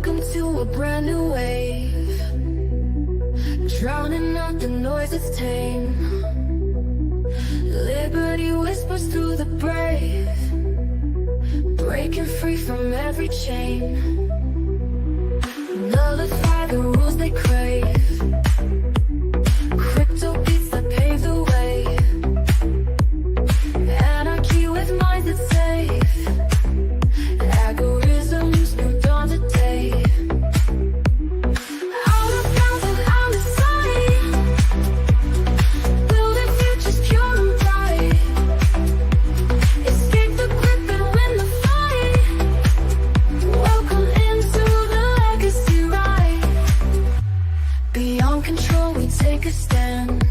Welcome to a brand new wave, drowning out the noise that's tame. Liberty whispers through the brave, breaking free from every chain. Nullify the rules they crave, crypto beats that pave the way. Anarchy with minds that's safe, algorithms new dawn today. Out of bounds and out of sight, building futures pure and bright. Escape the grip and win the fight. Welcome into the legacy ride. Beyond control we take a stand,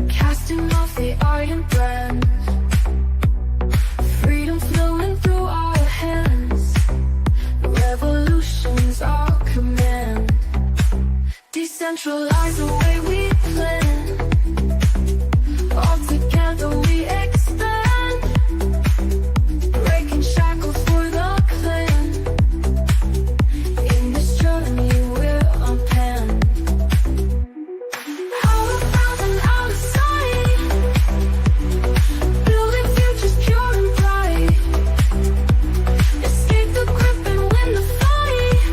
casting off the iron brand. Freedom flowing through our hands, revolution's our command. Decentralize the way we plan, all together we expand. Breaking shackles for the clan, in this journey we're unpanned. Out of bounds and out of sight, building futures pure and bright. Escape the grip and win the fight.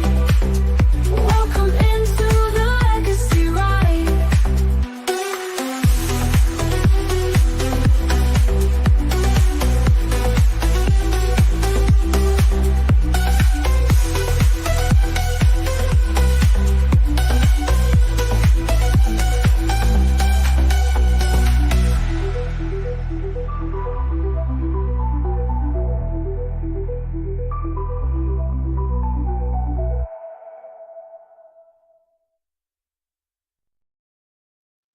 Welcome into the legacy ride.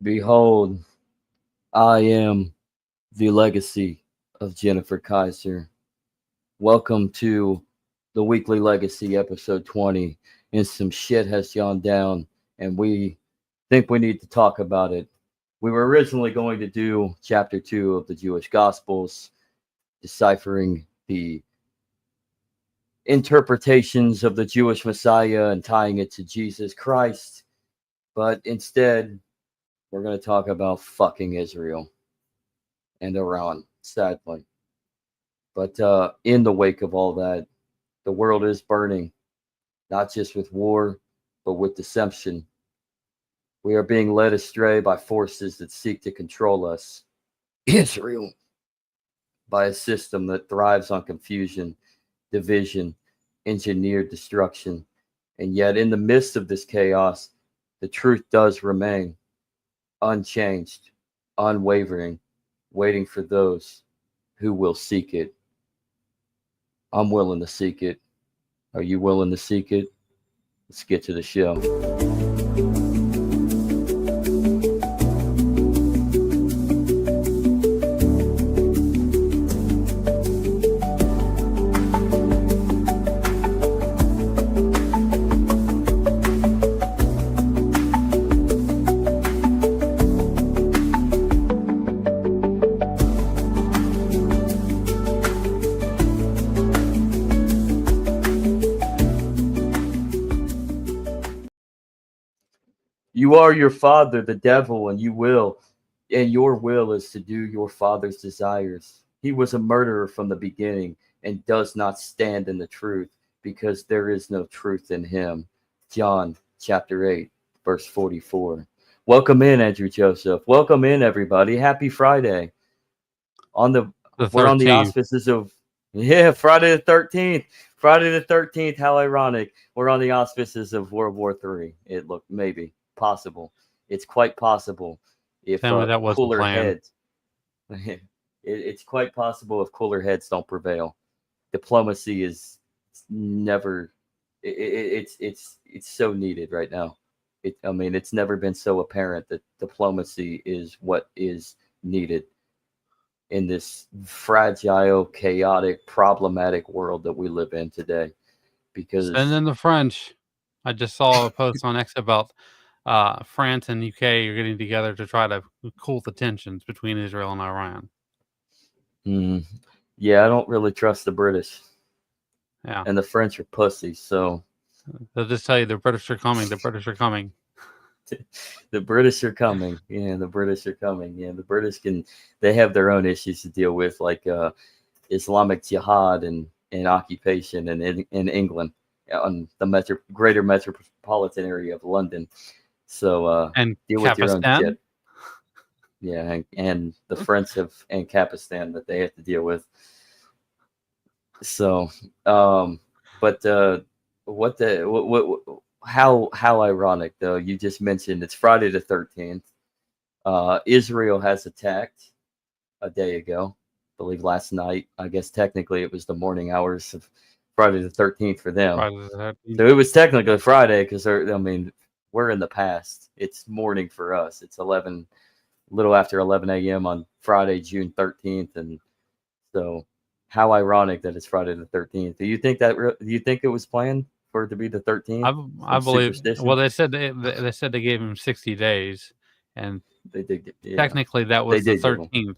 Behold, I am the legacy of Jennifer Kaiser. Welcome to the Weekly Legacy, episode 20. And some shit has gone down, and we think we need to talk about it. We were originally going to do chapter 2 of the Jewish Gospels, deciphering the interpretations of the Jewish Messiah and tying it to Jesus Christ. But instead, we're going to talk about fucking Israel and Iran, sadly. But in the wake of all that, the world is burning, not just with war, but with deception. We are being led astray by forces that seek to control us. Israel, by a system that thrives on confusion, division, engineered destruction. And yet, in the midst of this chaos, the truth does remain unchanged, unwavering, waiting for those who will seek it. I'm willing to seek it. Are you willing to seek it? Let's get to the show. You are your father, the devil, and your will is to do your father's desires. He was a murderer from the beginning and does not stand in the truth, because there is no truth in him. John chapter 8, verse 44. Welcome in, Andrew Joseph. Welcome in, everybody. Happy Friday. We're on the auspices of Friday the 13th. Friday the 13th. How ironic. We're on the auspices of World War III. It looked maybe possible. It's quite possible if cooler heads. It's quite possible if cooler heads don't prevail. Diplomacy is never. It's so needed right now. It's never been so apparent that diplomacy is what is needed in this fragile, chaotic, problematic world that we live in today. Because and then the French, I just saw a post on X about France and UK are getting together to try to cool the tensions between Israel and Iran. Yeah, I don't really trust the British. Yeah. and the French are pussies. So They'll just tell you the British are coming. The British are coming. the British are coming. Yeah, the British are coming. Yeah, the British they have their own issues to deal with, like Islamic jihad and occupation in England, on the greater metropolitan area of London. So And deal with your own Kapistan? shit. Yeah, and the French and Kapistan that they have to deal with. So, but how ironic though. You just mentioned it's Friday the 13th. Israel has attacked a day ago, I believe last night. I guess technically it was the morning hours of Friday the 13th for them. Friday the 13th. So it was technically Friday because I mean we're in the past. It's morning for us. It's 11, little after 11 a.m. on Friday, June 13th, and so how ironic that it's Friday the 13th. Do you think do you think it was planned for it to be the 13th? I Some believe. superstition? Well, they said they gave him 60 days, and They did. Yeah, technically that they was the did give them. 13th,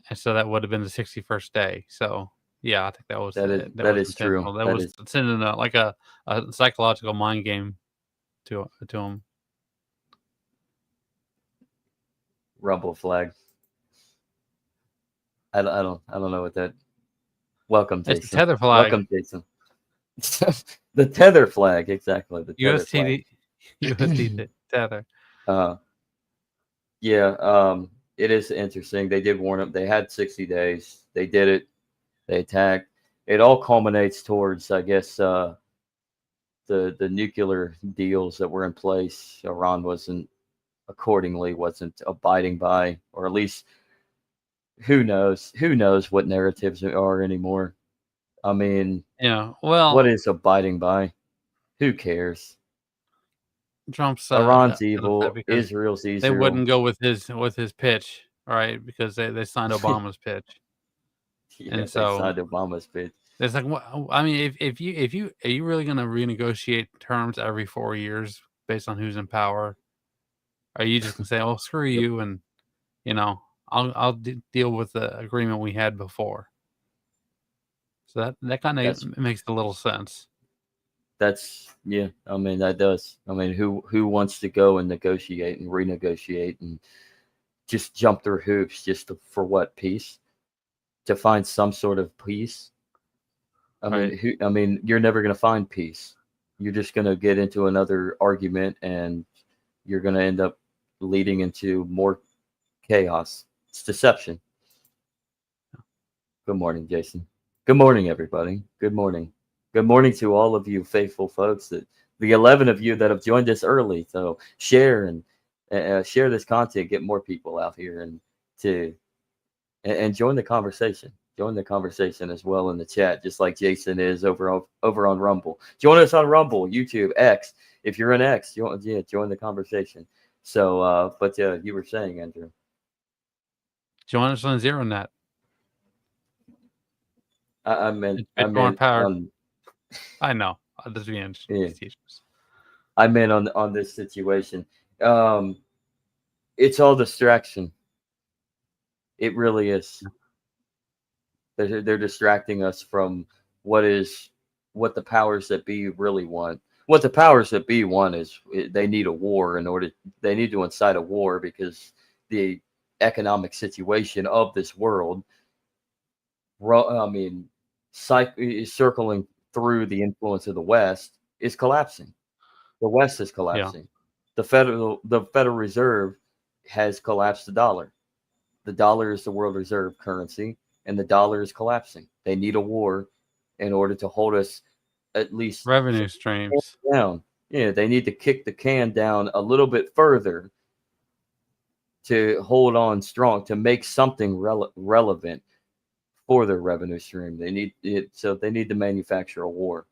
and so that would have been the 61st day. So yeah, I think that was That was is true. intentional. That That was is sending a psychological mind game to him. rumble flag. I don't know what that. Welcome, It's the Jason. tether flag. Welcome, Jason. The tether flag, exactly. The tether flag. USD tether. Uh, yeah. It is interesting. They did warn them. They had 60 days. They did it. They attacked. It all culminates towards, I guess, the nuclear deals that were in place. Iran wasn't abiding by, or at least who knows what narratives there are anymore. I mean, Yeah. what Well, is abiding by? Who cares? Trump's Iran's got upset evil. because Israel's they Israel. wouldn't go with his pitch, all right? Because they signed Obama's pitch, Yeah, and they so signed Obama's pitch. it's like, I mean, if you are you really going to renegotiate terms every 4 years based on who's in power? Are you just going to say, "Oh, screw Yep. you," and I'll deal with the agreement we had before? So that kind That's of makes a little sense. yeah. I mean, that does. I mean, who wants to go and negotiate and renegotiate and just jump through hoops for what? Peace? To find some sort of peace? Right. I mean, you're never going to find peace. You're just going to get into another argument, and you're going to end up leading into more chaos. It's deception. Good morning, Jason. Good morning, everybody. Good morning. Good morning to all of you faithful folks, the 11 of you that have joined us early. So share and share this content, get more people out here and join the conversation. Join the conversation as well in the chat, just like Jason is over on Rumble. Join us on Rumble, YouTube, X. If you're an X, join the conversation. So, but you were saying, Andrew. Join us on ZeroNet. I meant It's Bitcoin powered. on. I know. This is Yeah. teachers. I meant on this situation. It's all distraction. It really is. They're distracting us from what the powers that be really want. What the powers that be want is they need a war they need to incite a war because the economic situation of this world, I mean, is circling through the influence of the West is collapsing. The West is Yeah. collapsing. The Federal Reserve has collapsed the dollar. The dollar is the world reserve currency, and the dollar is collapsing. They need a war in order to hold us at least Revenue streams. down. Yeah, they need to kick the can down a little bit further to hold on strong, to make something relevant for their revenue stream. They need it, so they need to manufacture a war.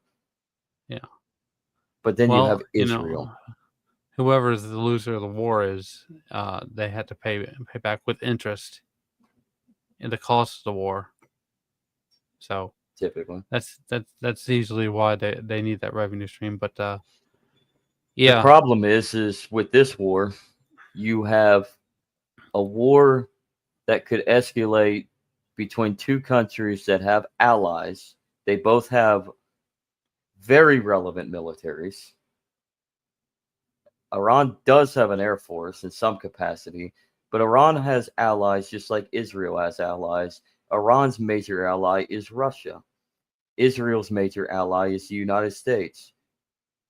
Yeah. But then you have Well, Israel. Whoever is the loser of the war is, they had to pay back with interest in the cost of the war. So Typically, that's easily why they need that revenue stream. But the yeah, problem is with this war, you have a war that could escalate between two countries that have allies They both have very relevant militaries. Iran does have an air force in some capacity, but Iran has allies just like Israel has allies. Iran's major ally is Russia. Israel's major ally is the United States.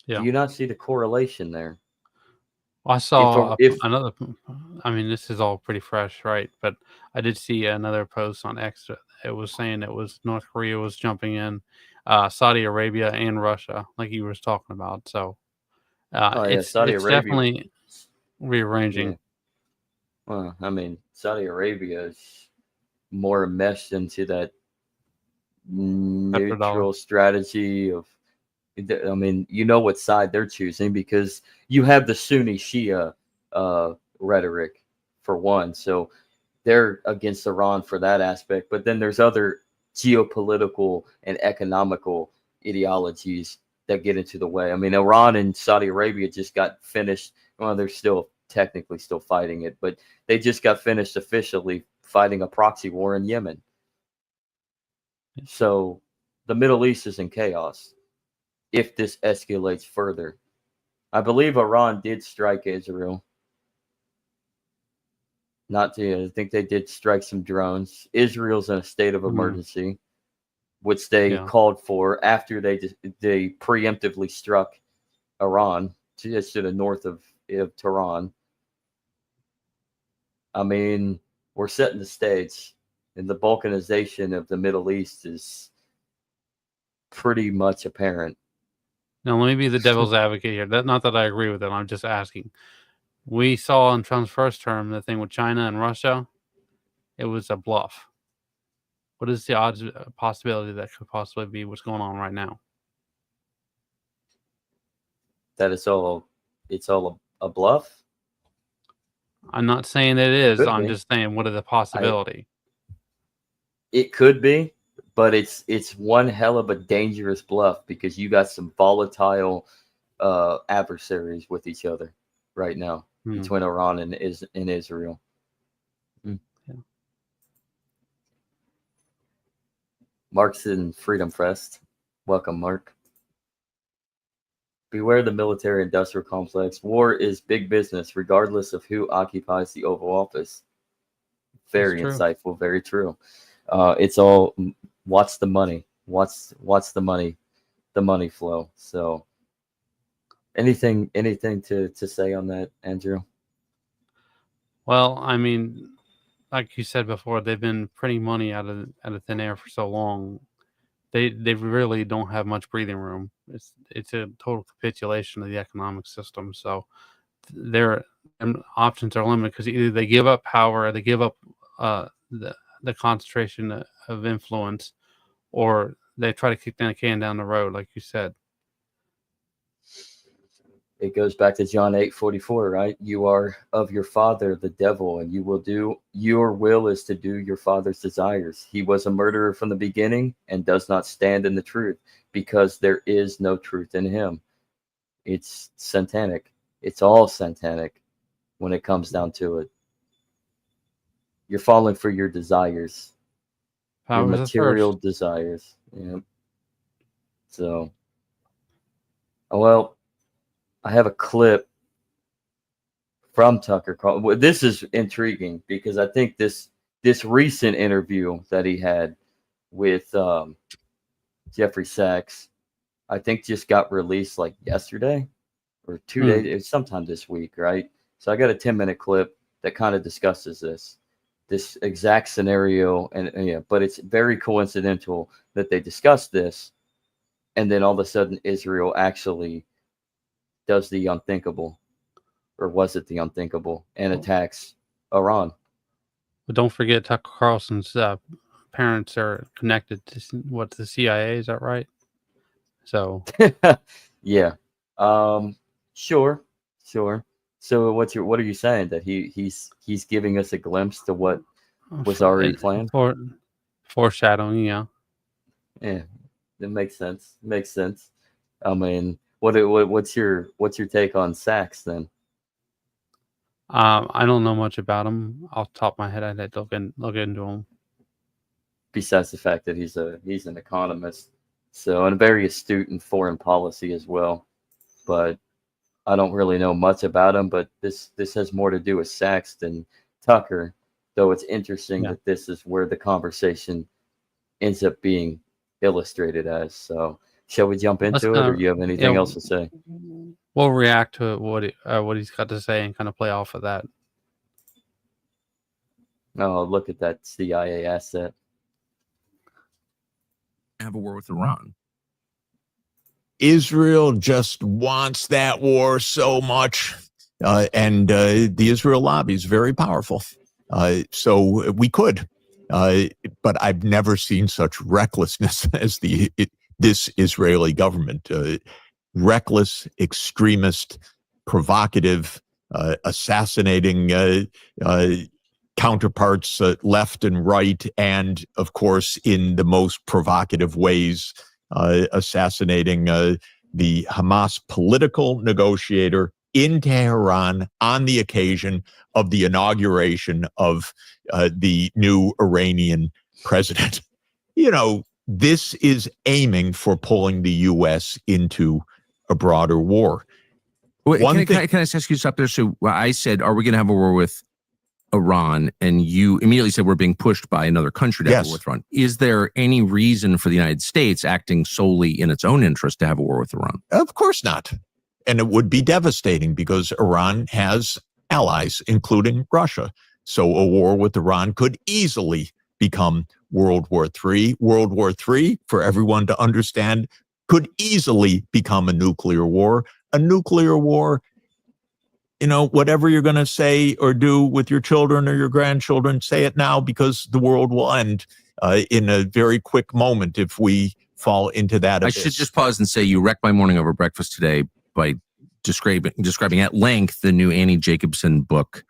Do Yeah. you not see the correlation there? I If saw if another. I mean, this is all pretty fresh, right? But I did see another post on X. It was saying it was North Korea was jumping in, Saudi Arabia and Russia, like you was talking about. So oh yeah, Saudi it's Arabia, definitely yeah. rearranging Well, I mean, Saudi Arabia is more enmeshed into that petrodollar. neutral strategy of, I mean, you know what side they're choosing because you have the Sunni Shia rhetoric for one, so they're against Iran for that aspect. But then there's other geopolitical and economical ideologies that get into the way. I mean, Iran and Saudi Arabia just got finished. Well, they're still technically still fighting it, but they just got finished officially fighting a proxy war in Yemen. So the Middle East is in chaos if this escalates further. I believe Iran did strike Israel. Not to, I think they did strike some drones. Israel's in a state of Mhm. emergency, which they Yeah. called for after they preemptively struck Iran just to the north of Tehran. I mean, we're setting the stage, and the balkanization of the Middle East is pretty much apparent. Now, let me be the devil's advocate here. Not that I agree with it. I'm just asking. We saw in Trump's first term the thing with China and Russia. It was a bluff. What is the odds possibility that could possibly be what's going on right now? That it's all a bluff. I'm not saying it is. Could I'm be. just saying what is the I possibility? It could be, but it's one hell of a dangerous bluff because you got some volatile adversaries with each other right now Hmm. between Iran and Israel. Mm. Yeah. Mark's in Freedom Fest. Welcome, Mark. Beware the military industrial complex. War is big business, regardless of who occupies the Oval Office. That's Very true. insightful, very true. It's all watch the money. Watch the money flow. So anything to say on that, Andrew? Well, I mean, like you said before, they've been printing money out of thin air for so long. They really don't have much breathing room. It's a total capitulation of the economic system. So their options are limited because either they give up power, or they give up uh, the the concentration of influence, or they try to kick the can down the road, like you said. It goes back to John 8:44, right? You are of your father, the devil, and you will do your will is to do your father's desires. He was a murderer from the beginning and does not stand in the truth because there is no truth in him. It's satanic. It's all satanic when it comes down to it. You're falling for your desires, your Powers of material first. desires. Yeah. So, well, I have a clip from Tucker Carlson. Well, this is intriguing because I think this recent interview that he had with Jeffrey Sachs, I think just got released like yesterday or 2 days. Hmm. It's sometime this week, right? So I got a 10-minute clip that kind of discusses this exact scenario, and yeah, but it's very coincidental that they discuss this, and then all of a sudden Israel actually does the unthinkable, or was it the unthinkable, and But attacks Iran. don't forget Tucker Carlson's parents are connected to the CIA. Is that right? So Yeah. Um, sure, sure. So what are you saying that he's giving us a glimpse to what was already planned? for foreshadowing, yeah. Yeah, it makes sense. Makes sense. I mean, what's your take on Sachs then? I don't know much about him off the top of my head. I'd have to look into him. Besides the fact that he's an economist. So, and very astute in foreign policy as well. But I don't really know much about him. But this has more to do with Sachs than Tucker. Though it's interesting Yeah. that this is where the conversation ends up being illustrated as. So, shall we jump Let's into it, kind or of do you have anything else to say? we'll react to what he's got to say and kind of play off of that. Oh, look at that CIA asset. Have a war with Iran. Israel just wants that war so much. And the Israel lobby is very powerful. So we could. But I've never seen such recklessness as this Israeli government. Reckless, extremist, provocative, assassinating counterparts left and right, and of course, in the most provocative ways, assassinating the Hamas political negotiator in Tehran on the occasion of the inauguration of the new Iranian president. You know, this is aiming for pulling the U.S. into a broader war. Wait, can I just ask you to stop there? So I said, are we going to have a war with Iran? And you immediately said we're being pushed by another country to have a war with Iran. Is there any reason for the United States acting solely in its own interest to have a war with Iran? Of course not. And it would be devastating because Iran has allies, including Russia. So a war with Iran could easily become World War III. World War III, for everyone to understand, could easily become a nuclear war. A nuclear war, you know, whatever you're going to say or do with your children or your grandchildren, say it now, because the world will end in a very quick moment if we fall into that abyss. I should just pause and say you wrecked my morning over breakfast today by describing at length the new Annie Jacobson book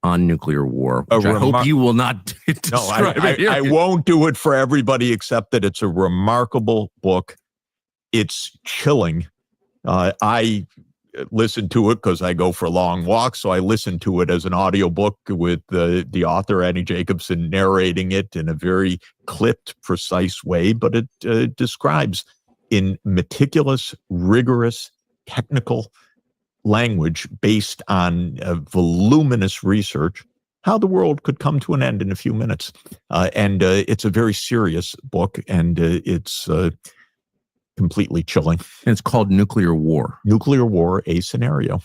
on nuclear war, which I hope you will not describe it here. I won't do it for everybody, except that it's a remarkable book. It's chilling. I listen to it because I go for long walks, so I listen to it as an audiobook with the author, Annie Jacobson, narrating it in a very clipped, precise way, but it describes in meticulous, rigorous, technical language based on voluminous research how the world could come to an end in a few minutes. And it's a very serious book, and it's completely chilling. And it's called Nuclear War. Nuclear War, A Scenario.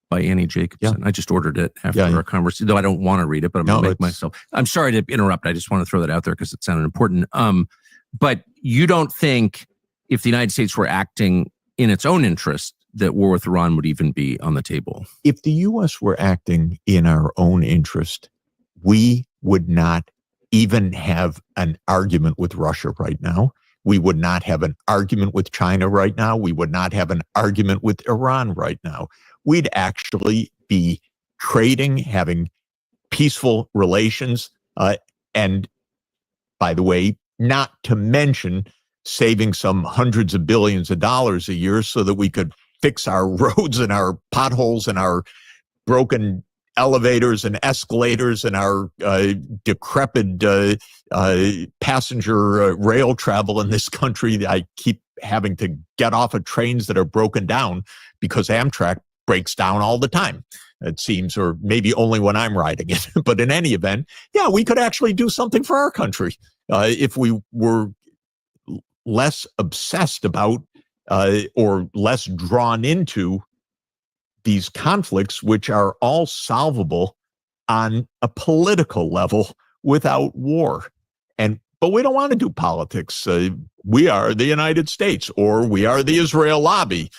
By Annie Jacobson. Yeah. I just ordered it after our conversation, though I don't want to read it, but I'm going to make myself. I'm sorry to interrupt. I just want to throw that out there because it sounded important. But you don't think if the United States were acting in its own interest that war with Iran would even be on the table? If the U.S. were acting in our own interest, we would not even have an argument with Russia right now. We would not have an argument with China right now. We would not have an argument with Iran right now. We'd actually be trading, having peaceful relations, and, by the way, not to mention saving some hundreds of billions of dollars a year so that we could fix our roads and our potholes and our broken elevators and escalators and our decrepit passenger rail travel in this country. I keep having to get off of trains that are broken down because Amtrak breaks down all the time, it seems, or maybe only when I'm riding it. But in any event, yeah, we could actually do something for our country if we were less obsessed about or less drawn into these conflicts, which are all solvable on a political level without war. But we don't want to do politics. We are the United States, or we are the Israel lobby,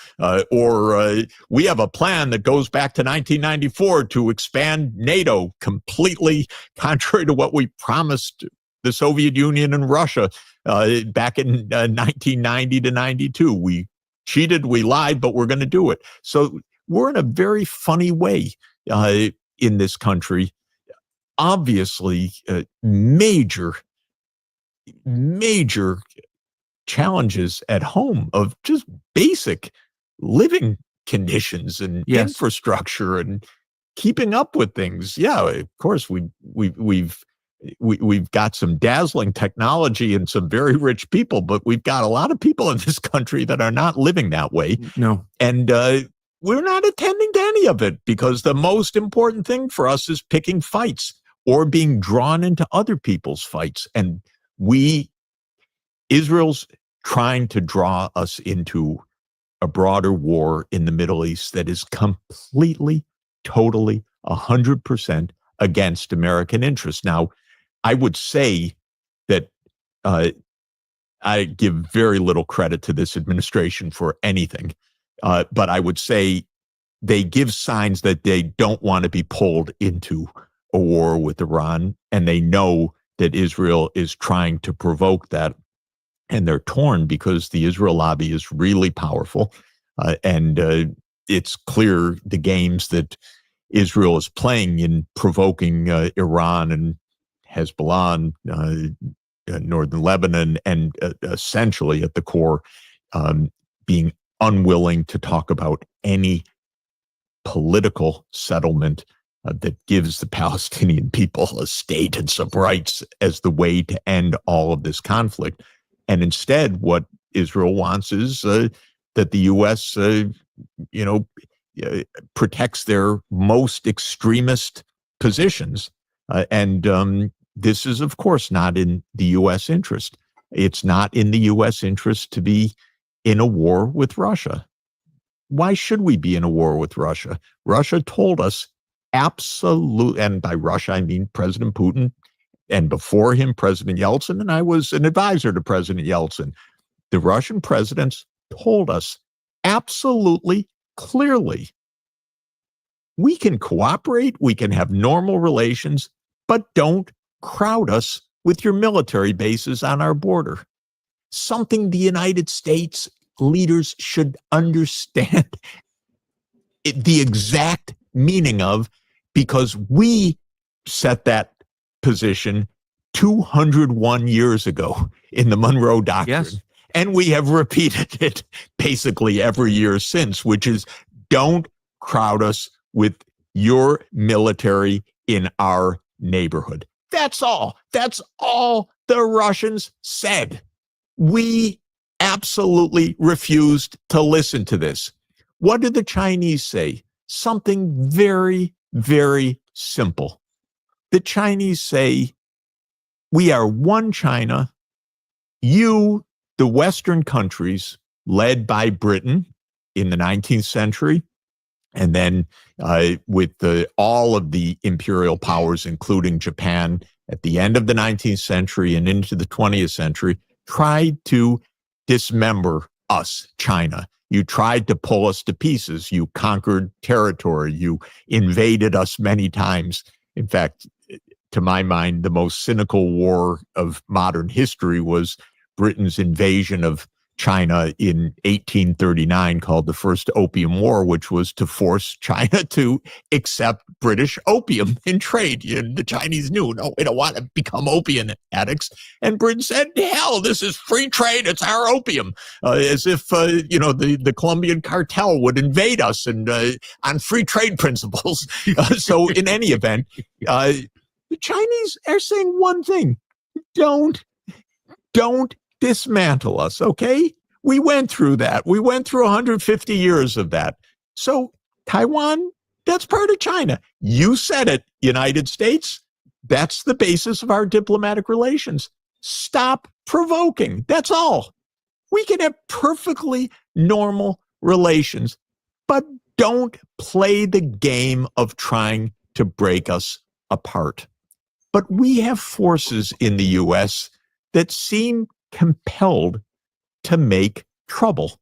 or we have a plan that goes back to 1994 to expand NATO completely contrary to what we promised the Soviet Union and Russia back in 1990 to 92. We cheated, we lied, but we're going to do it. So we're in a very funny way in this country. Obviously, major challenges at home of just basic living conditions and infrastructure and keeping up with things. Yeah, of course, we've we've got some dazzling technology and some very rich people, but we've got a lot of people in this country that are not living that way. No. And we're not attending to any of it because the most important thing for us is picking fights or being drawn into other people's fights. And Israel's trying to draw us into a broader war in the Middle East that is completely, totally, 100% against American interests. Now, I would say that I give very little credit to this administration for anything, but I would say they give signs that they don't want to be pulled into a war with Iran, and they know that Israel is trying to provoke that, and they're torn because the Israel lobby is really powerful, and it's clear the games that Israel is playing in provoking Iran and Hezbollah and northern Lebanon, and essentially at the core being unwilling to talk about any political settlement that gives the Palestinian people a state and some rights as the way to end all of this conflict. And instead, what Israel wants is that the U.S., protects their most extremist positions. And this is, of course, not in the U.S. interest. It's not in the U.S. interest to be in a war with Russia. Why should we be in a war with Russia? Russia told us absolute, and by Russia, I mean President Putin, and before him, President Yeltsin, and I was an advisor to President Yeltsin. The Russian presidents told us absolutely clearly, we can cooperate, we can have normal relations, but don't crowd us with your military bases on our border. Something the United States leaders should understand the exact meaning of, because we set that position 201 years ago in the Monroe Doctrine. Yes. And we have repeated it basically every year since, which is don't crowd us with your military in our neighborhood. That's all. That's all the Russians said. We absolutely refused to listen to this. What did the Chinese say? Something very, very simple. The Chinese say, we are one China. You, the Western countries, led by Britain in the 19th century, and then with all of the imperial powers, including Japan, at the end of the 19th century and into the 20th century, tried to dismember us, China. You tried to pull us to pieces. You conquered territory. You invaded us many times. In fact, to my mind, the most cynical war of modern history was Britain's invasion of China in 1839, called the First Opium War, which was to force China to accept British opium in trade. The Chinese knew, no, we don't want to become opium addicts. And Britain said, hell, this is free trade. It's our opium. As if, the Colombian cartel would invade us and on free trade principles. So in any event, the Chinese are saying one thing: don't dismantle us, okay? We went through that. We went through 150 years of that. So Taiwan, that's part of China. You said it, United States. That's the basis of our diplomatic relations. Stop provoking. That's all. We can have perfectly normal relations, but don't play the game of trying to break us apart. But we have forces in the U.S. that seem compelled to make trouble,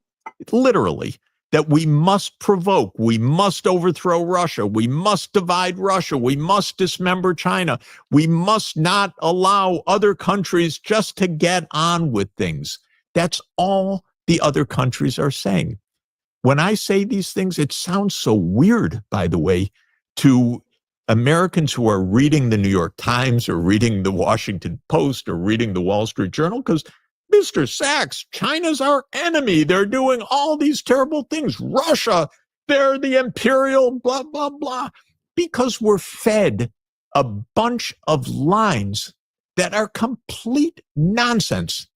literally, that we must provoke, we must overthrow Russia, we must divide Russia, we must dismember China, we must not allow other countries just to get on with things. That's all the other countries are saying. When I say these things, it sounds so weird, by the way, to Americans who are reading the New York Times or reading the Washington Post or reading the Wall Street Journal, because Mr. Sachs, China's our enemy. They're doing all these terrible things. Russia, they're the imperial blah, blah, blah. Because we're fed a bunch of lines that are complete nonsense.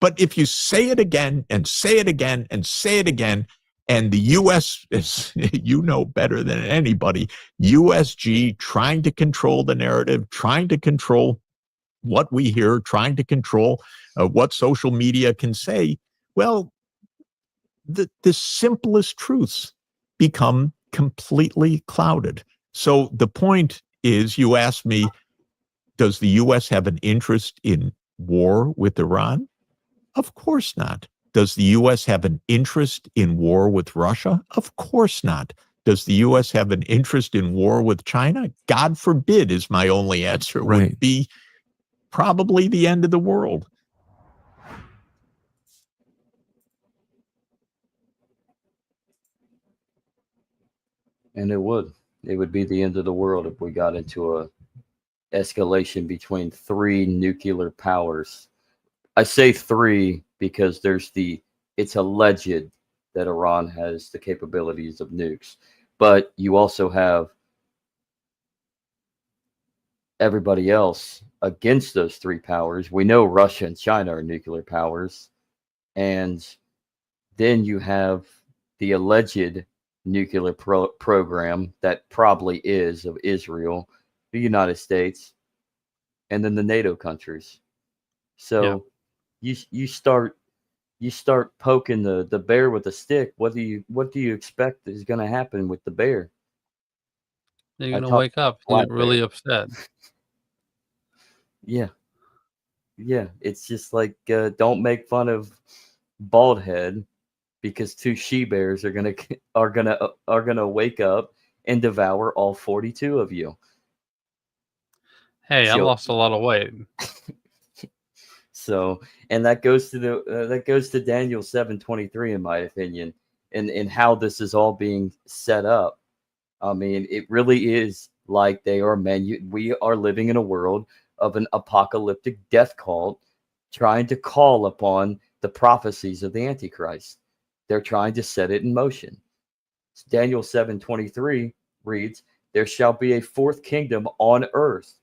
But if you say it again and say it again and say it again, and the U.S. is, you know better than anybody, USG trying to control the narrative, trying to control what we hear, trying to control what social media can say, well, the simplest truths become completely clouded. So the point is, you asked me, does the U.S. have an interest in war with Iran? Of course not. Does the U.S. have an interest in war with Russia? Of course not. Does the U.S. have an interest in war with China? God forbid is my only answer. Right. Would be probably the end of the world. And it would be the end of the world if we got into a escalation between 3 nuclear powers. I say 3 because it's alleged that Iran has the capabilities of nukes, but you also have everybody else against those 3 powers. We know Russia and China are nuclear powers, and then you have the alleged nuclear program that probably is of Israel, the United States, and then the NATO countries. So you start poking the bear with a stick. What do you expect is going to happen with the bear? They're going to wake up and get really upset. Yeah. It's just like, don't make fun of bald head, because 2 she bears are gonna wake up and devour all 42 of you. Hey, I lost a lot of weight. So, and that goes to Daniel 7:23, in my opinion, and how this is all being set up. I mean, it really is like we are living in a world of an apocalyptic death cult, trying to call upon the prophecies of the Antichrist. They're trying to set it in motion. Daniel 7:23 reads, "There shall be a 4th kingdom on earth,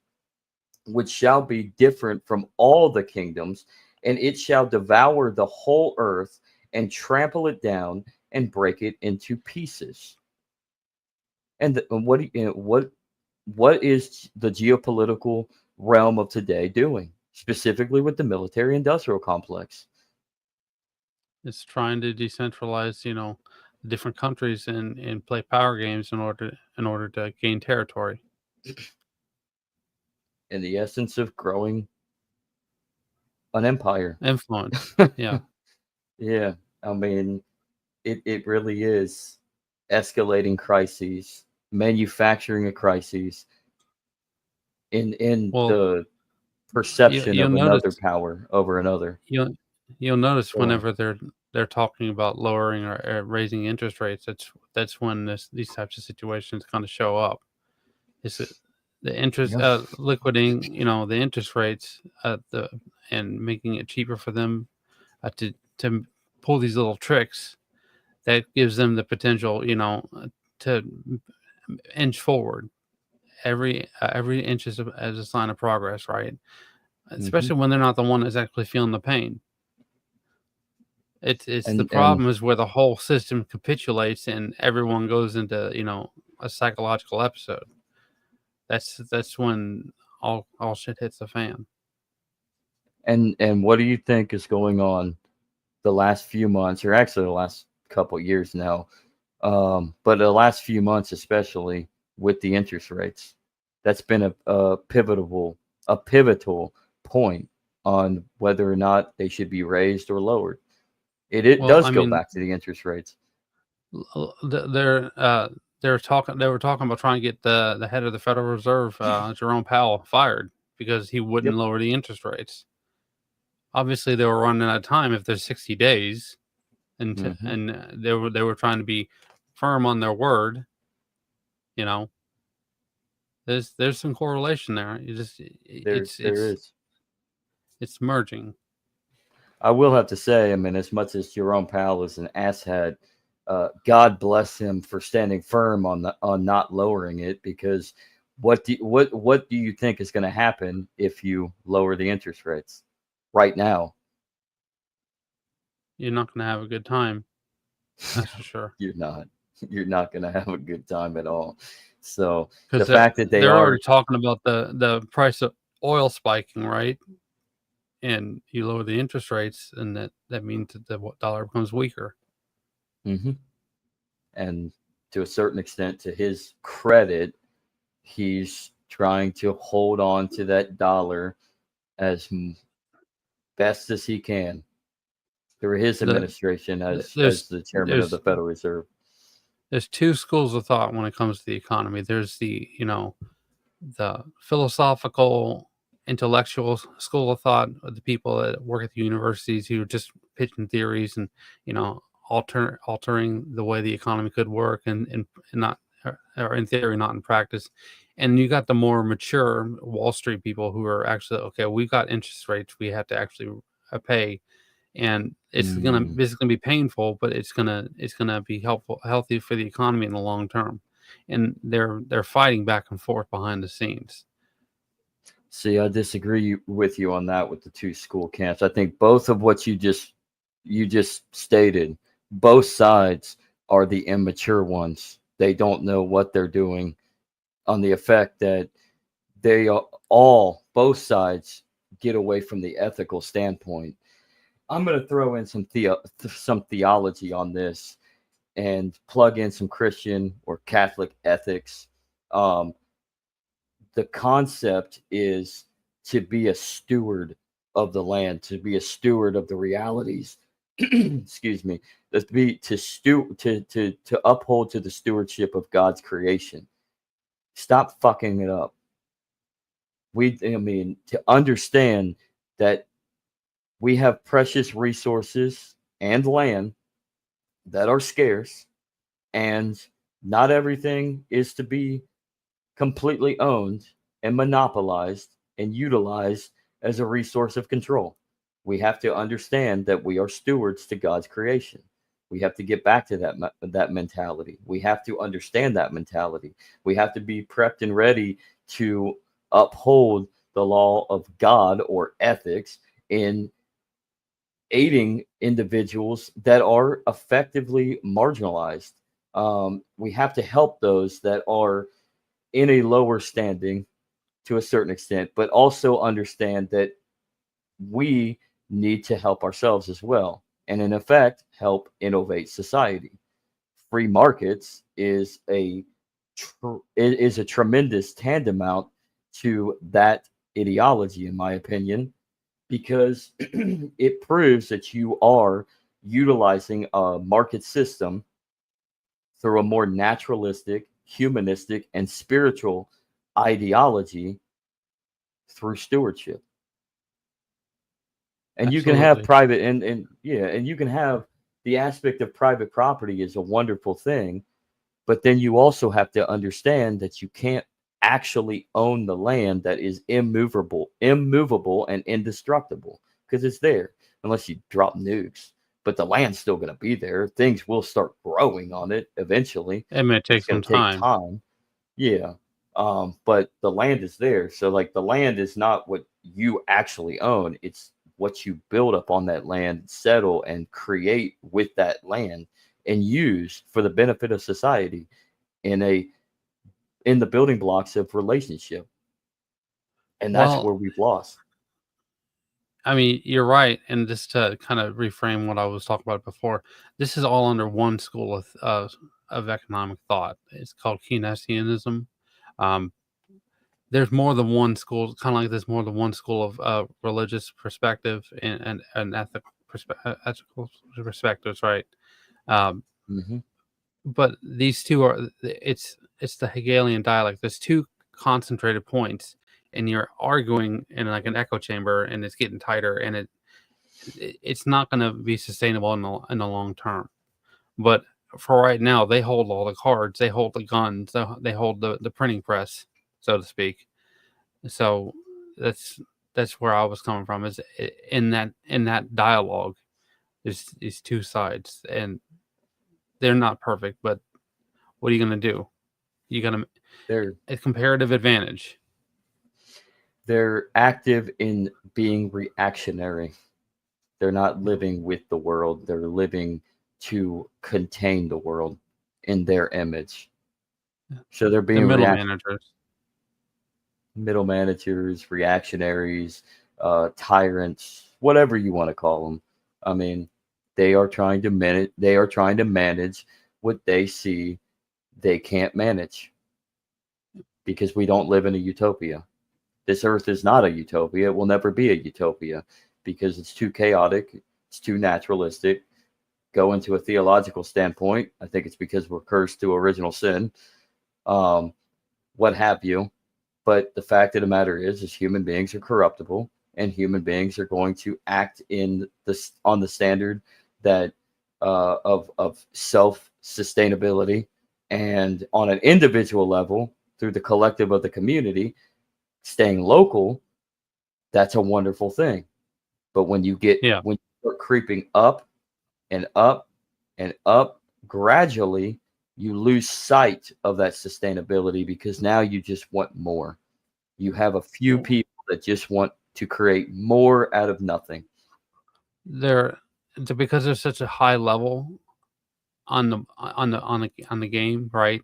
which shall be different from all the kingdoms, and it shall devour the whole earth and trample it down and break it into pieces." And what is the geopolitical realm of today doing, specifically with the military-industrial complex? It's trying to decentralize, different countries and play power games in order to gain territory. In the essence of growing an empire. Influence. Yeah. Yeah. I mean, it really is escalating crises, manufacturing a crisis in the perception you'll of another notice power over another. you'll notice Go on. whenever they're talking about lowering or raising interest rates, that's when these types of situations kind of show up. Is it the interest liquidating, the interest rates and making it cheaper for them to pull these little tricks that gives them the potential, to inch forward. Every inch is as a sign of progress, right? Especially when they're not the one that's actually feeling the pain. It's the problem is where the whole system capitulates and everyone goes into a psychological episode. That's when all shit hits the fan. And what do you think is going on the last few months, or actually the last couple of years now, but the last few months especially with the interest rates? That's been a pivotal point on whether or not they should be raised or lowered. It does go back to the interest rates. They were talking about trying to get the head of the Federal Reserve, Jerome Powell, fired because he wouldn't lower the interest rates. Obviously, they were running out of time if there's 60 days, and they were trying to be firm on their word. There's some correlation there. There is. It's merging. I will have to say, I mean, as much as Jerome Powell is an asshat, God bless him for standing firm on not lowering it, because what do you think is going to happen if you lower the interest rates right now? You're not going to have a good time. That's for sure. You're not going to have a good time at all. So the Because fact that they're already talking about the price of oil spiking, right? And you lower the interest rates, and that means that the dollar becomes weaker. Mhm. And to a certain extent, to his credit, he's trying to hold on to that dollar as best as he can through his The, administration as there's the chairman of the there's Federal Reserve. there's two schools of thought when it comes to the economy. There's the the philosophical, intellectual school of thought of the people that work at the universities who are just pitching theories and altering the way the economy could work and not or in theory, not in practice. And you got the more mature Wall Street people who are actually okay. We've got interest rates we have to actually pay, and it's gonna be painful, but it's gonna be healthy for the economy in the long term. And they're fighting back and forth behind the scenes. See, I disagree with you on that with the two school camps. I think both of what you just stated, both sides are the immature ones. They don't know what they're doing on the effect that they are all both sides get away from the ethical standpoint. I'm going to throw in some theology on this and plug in some Christian or Catholic ethics. Um, the concept is to be a steward of the land, to be a steward of the realities. Excuse me. To uphold to the stewardship of God's creation. Stop fucking it up. To understand that we have precious resources and land that are scarce, and not everything is to be completely owned and monopolized and utilized as a resource of control. We have to understand that we are stewards to God's creation. We have to get back to that mentality. We have to understand that mentality. We have to be prepped and ready to uphold the law of God or ethics in aiding individuals that are effectively marginalized. We have to help those that are in a lower standing to a certain extent, but also understand that we need to help ourselves as well, and in effect, help innovate society. Free markets is a tremendous tantamount to that ideology, in my opinion, because it proves that you are utilizing a market system through a more naturalistic, humanistic, and spiritual ideology through stewardship. And you can have Absolutely. private and you can have the aspect of private property is a wonderful thing, but then you also have to understand that you can't actually own the land that is immovable and indestructible because it's there unless you drop nukes. But the land's still going to be there. Things will start growing on it eventually. It may take It's going some to take time. time. Yeah. But the land is there. So like the land is not what you actually own. It's what you build up on that land, settle and create with that land and use for the benefit of society in the building blocks of relationship. And that's where Well, we've lost. I mean, you're right. And just to kind of reframe what I was talking about before, this is all under one school of economic thought. It's called Keynesianism. Um, there's more than one school, kind of like there's more than one school of religious perspective and ethical perspectives, right? Um, Hmm. but these two are it's the Hegelian dialect. There's two concentrated points, and you're arguing in like an echo chamber, and it's getting tighter, and it's not going to be sustainable in the long term. But for right now, they hold all the cards, they hold the guns, they hold the printing press, so to speak. So that's where I was coming from. Is in that dialogue, there's these two sides, and they're not perfect, but what are you going to do? You got to They're a comparative advantage. they're active in being reactionary. They're not living with the world. They're living to contain the world in their image. So they're They're being middle managers. middle managers, reactionaries, tyrants, whatever you want to call them. I mean, they are trying to manage. They are trying to manage what they see they can't manage because we don't live in a utopia. This earth is not a utopia. It will never be a utopia because it's too chaotic. It's too naturalistic. Go into a theological standpoint. I think it's because we're cursed to original sin, um, what have you. But the fact of the matter is human beings are corruptible, and human beings are going to act in this on the standard that of self sustainability, and on an individual level through the collective of the community, staying local. That's a wonderful thing. But when you Yeah. start creeping up and up and up gradually, you lose sight of that sustainability because now you just want more. You have a few people that just want to create more out of nothing. They're because there's such a high level on the game, right?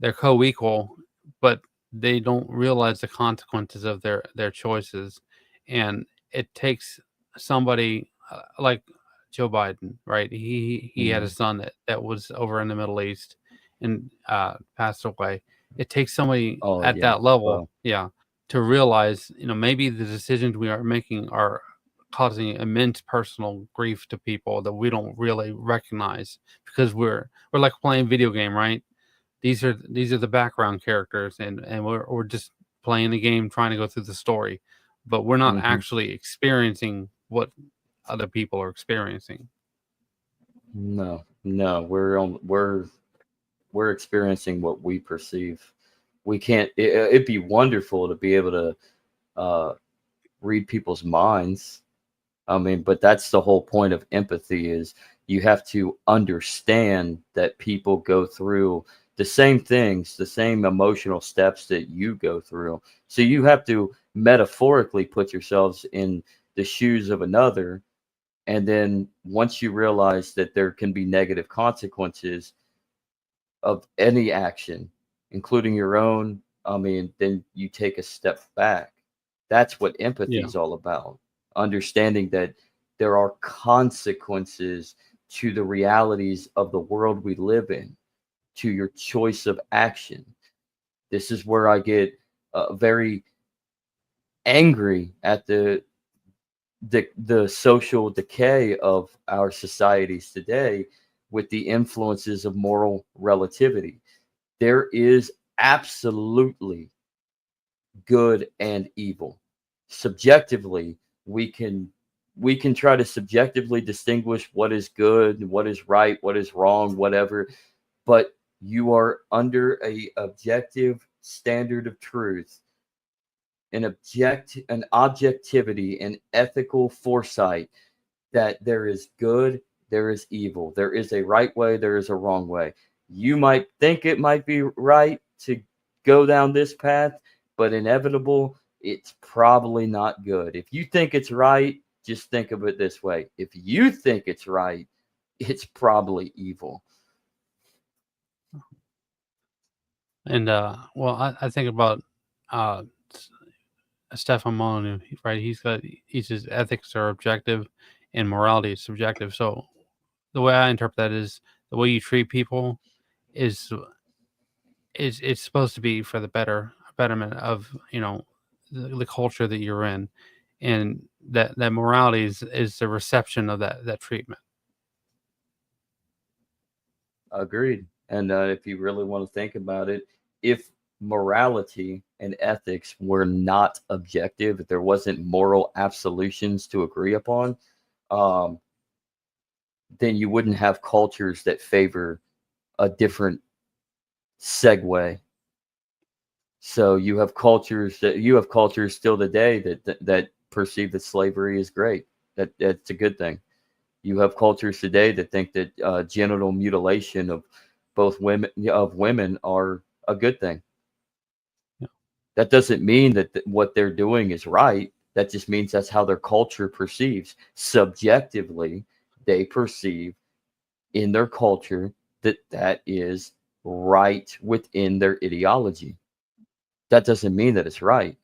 They're co-equal, but they don't realize the consequences of their choices, and it takes somebody like Joe Biden, right? He had a son that was over in the Middle East and passed away. It takes somebody Oh at yeah. that level, Well, yeah, to realize, maybe the decisions we are making are causing immense personal grief to people that we don't really recognize because we're like playing video game, right? These are the background characters, and we're just playing the game, trying to go through the story, but we're not mhm. actually experiencing what other people are experiencing. No, we're experiencing what we perceive. We can't. It'd be wonderful to be able to uh, read people's minds. I mean, but that's the whole point of empathy is you have to understand that people go through the same things, the same emotional steps that you go through. So you have to metaphorically put yourselves in the shoes of another. And then once you realize that there can be negative consequences of any action, including your own, I mean, then you take a step back. That's what empathy Yeah. is all about. Understanding that there are consequences to the realities of the world we live in, to your choice of action. This is where I get very angry at the social decay of our societies today with the influences of moral relativity. There is absolutely good and evil. Subjectively, we can we can try to subjectively distinguish what is good, what is right, what is wrong, whatever, but you are under a objective standard of truth, an objectivity, an ethical foresight that there is good, there is evil, there is a right way, there is a wrong way. You might think it might be right to go down this path, but inevitable, it's probably not good. If you think it's right, just think of it this way. If you think it's right, it's probably evil. And well, I think about uh Stefan Molyneux, right? He's his ethics are objective and morality is subjective. So the way I interpret that is the way you treat people is it's supposed to be for the betterment of the culture that you're in, and that morality is the reception of that treatment. Agreed. And if you really want to think about it, if morality and ethics were not objective, if there wasn't moral absolutions to agree upon, um, then you wouldn't have cultures that favor a different segue. So you have cultures still today that perceive that slavery is great. That's a good thing. You have cultures today that think that genital mutilation of both women are a good thing. Yeah. That doesn't mean that what they're doing is right. That just means that's how their culture perceives. Subjectively, they perceive in their culture that that is right within their ideology. That doesn't mean that it's right.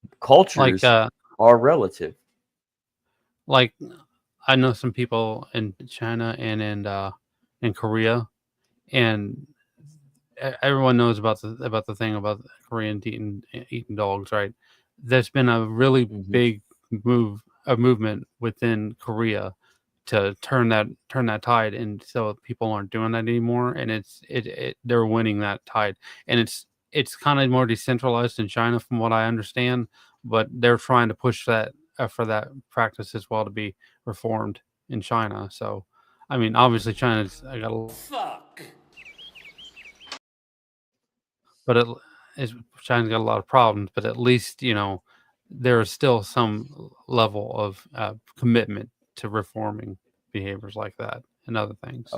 Like Cultures are relative. like I know some people in China and in Korea, and everyone knows about the thing about Koreans eating dogs, right? There's been a really Mhm. big movement within Korea to turn that tide, and so people aren't doing that anymore, and they're winning that tide, and it's kind of more decentralized in China from what I understand, but they're trying to push that for that practice as well to be reformed in China. So, I mean, obviously China's got a but China's got a lot of problems, but at least there is still some level of commitment to reforming behaviors like that and other things.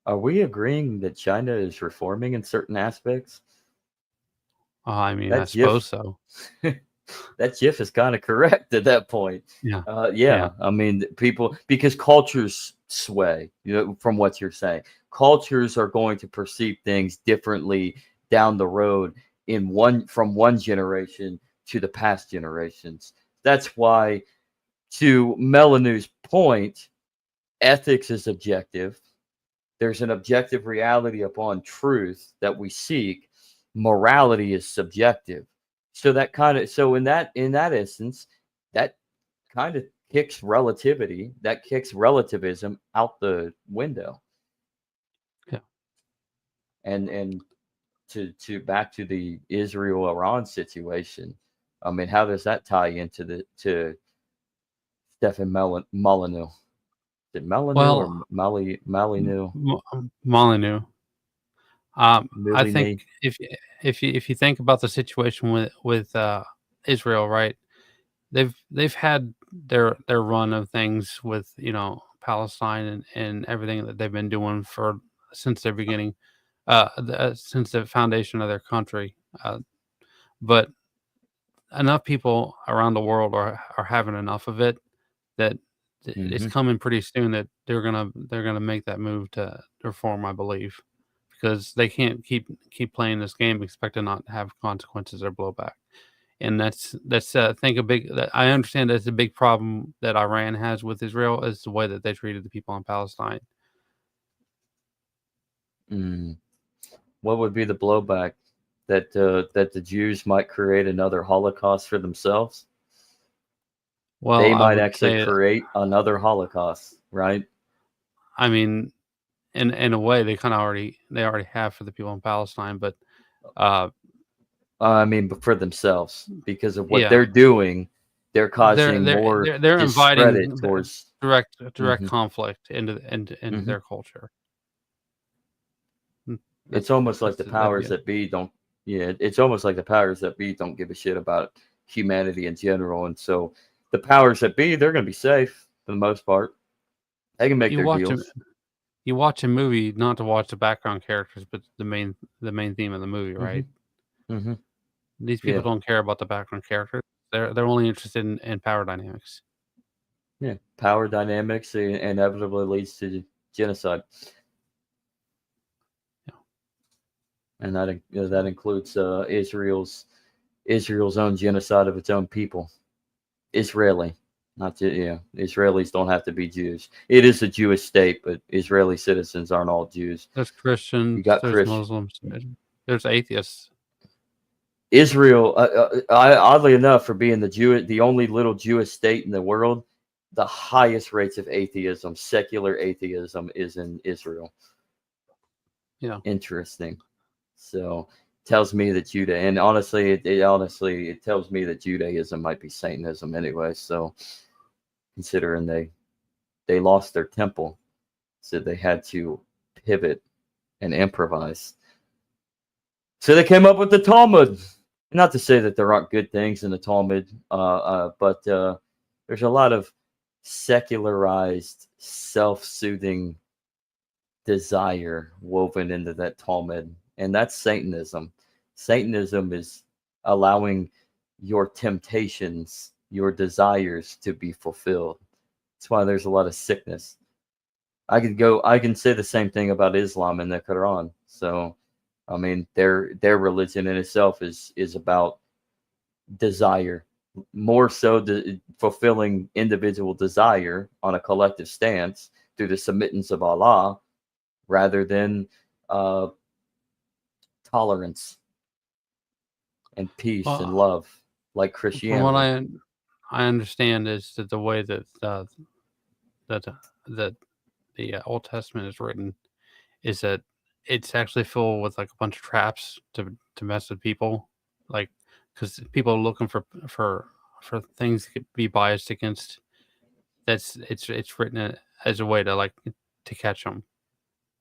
Are we agreeing that China is reforming in certain aspects? I mean, I That suppose GIF so. that GIF is kind of correct at that point. Yeah, Yeah, I mean, people, because cultures sway, from what you're saying. Cultures are going to perceive things differently down the road from one generation to the past generations. That's why, to Melanu's point, ethics is objective. There's an objective reality upon truth that we seek. Morality is subjective. So in that instance, that kind of kicks relativity, that kicks relativism out the window. yeah. And to back to the Israel-Iran situation. I mean, how does that tie into to Stefan Molyneux? Is it Molyneux or Well, Molyneux? Molyneux. I think Molyneux? if you think about the situation with Israel, right? They've had their run of things with Palestine and everything that they've been doing since their beginning, since the foundation of their country. But enough people around the world are having enough of it that it's Hmm. coming pretty soon that they're gonna make that move to reform, I believe, because they can't keep playing this game expecting not to have consequences or blowback. And that's I think I understand that's a big problem that Iran has with Israel is the way that they treated the people in Palestine. Mm. What would be the blowback? That the Jews might create another Holocaust for themselves? Well, They I might would actually say, create another Holocaust, right? I mean, in a way, they already have for the people in Palestine, but uh, I mean, but for themselves, because of what yeah, they're doing, they're they're causing they're more they're, they're discredit inviting towards. direct Hmm. conflict into Hmm. their culture. It's That's almost like that's the the powers idea. that be don't. Yeah, it's almost like the powers that be don't give a shit about humanity in general, and so the powers that be, they're going to be safe for the most part. They can make You their watch a deals. you watch a movie not to watch the background characters, but the main theme of the movie, Hmm. right? Hmm. These people Yeah, don't care about the background characters. They're only interested in power dynamics. yeah. Power dynamics inevitably leads to genocide, Yeah. and that So includes Israel's own genocide of its own people. Israeli, not to, Israelis don't have to be Jews. It is a Jewish state, but Israeli citizens aren't all Jews. there's You Christians, got there's Chris. Muslims, there's atheists. Israel, oddly enough, for being the only little Jewish state in the world, the highest rates of atheism, secular atheism, is in Israel. Yeah. Interesting. So tells me that and honestly, it tells me that Judaism might be Satanism anyway. So considering they lost their temple, so they had to pivot and improvise. So they came up with the Talmud. Not to say that there aren't good things in the Talmud, but there's a lot of secularized, self-soothing desire woven into that Talmud, and that's Satanism. Satanism is allowing your temptations, your desires to be fulfilled. That's why there's a lot of sickness. I can say the same thing about Islam and the Quran. So, I mean, their religion in itself is about desire, more so fulfilling individual desire on a collective stance through the submittance of Allah, rather than tolerance and peace and love like Christianity. From what I understand is that the way that the Old Testament is written is that it's actually filled with like a bunch of traps to mess with people, like because people are looking for things to be biased against. It's written as a way to like to catch them.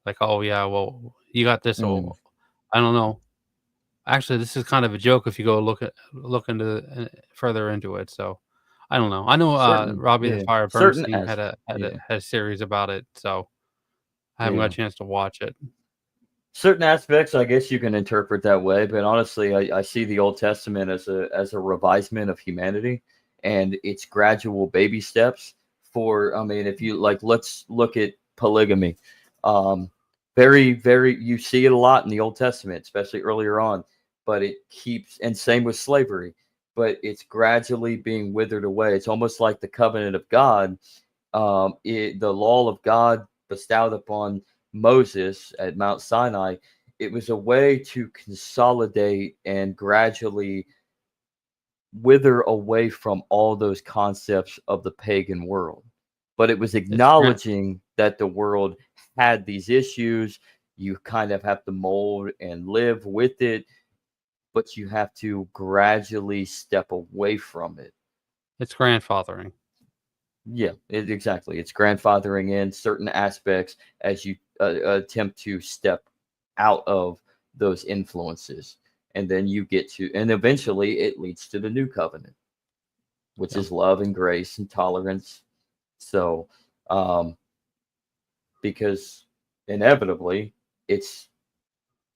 Like, oh yeah, well you got this. Oh, I don't know. Actually, this is kind of a joke if you go look into further into it. So, I don't know. I know Robbie the Fire Bernstein had a series about it. So, I haven't got a chance to watch it. Certain aspects, I guess you can interpret that way, but honestly, I see the Old Testament as a revisement of humanity, and it's gradual baby steps. I mean, if you like, let's look at polygamy. You see it a lot in the Old Testament, especially earlier on, but it keeps, and same with slavery, but it's gradually being withered away. It's almost like the covenant of God, the law of God bestowed upon Moses at Mount Sinai. It was a way to consolidate and gradually wither away from all those concepts of the pagan world. But it was acknowledging that the world had these issues. You kind of have to mold and live with it, but you have to gradually step away from it. It's grandfathering. Yeah, exactly. It's grandfathering in certain aspects as you attempt to step out of those influences. And then and eventually it leads to the new covenant, which is love and grace and tolerance. So, because inevitably it's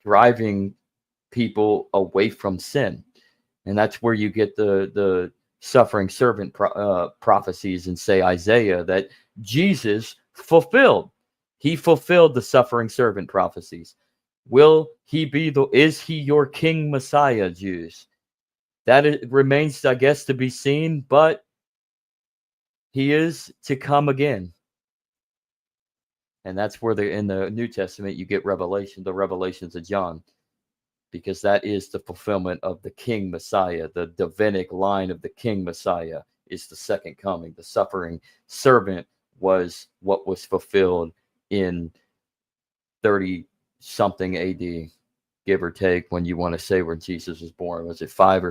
driving people away from sin. And that's where you get the suffering servant prophecies in, say, Isaiah, that Jesus fulfilled. He fulfilled the suffering servant prophecies. Is he your King Messiah, Jews? That remains, I guess, to be seen, but he is to come again. And that's where in the New Testament you get the revelations of John, because that is the fulfillment of the King Messiah. The Davidic line of the King Messiah is the second coming. The suffering servant was what was fulfilled in 30-something AD, give or take, when you want to say where Jesus was born. Was it 4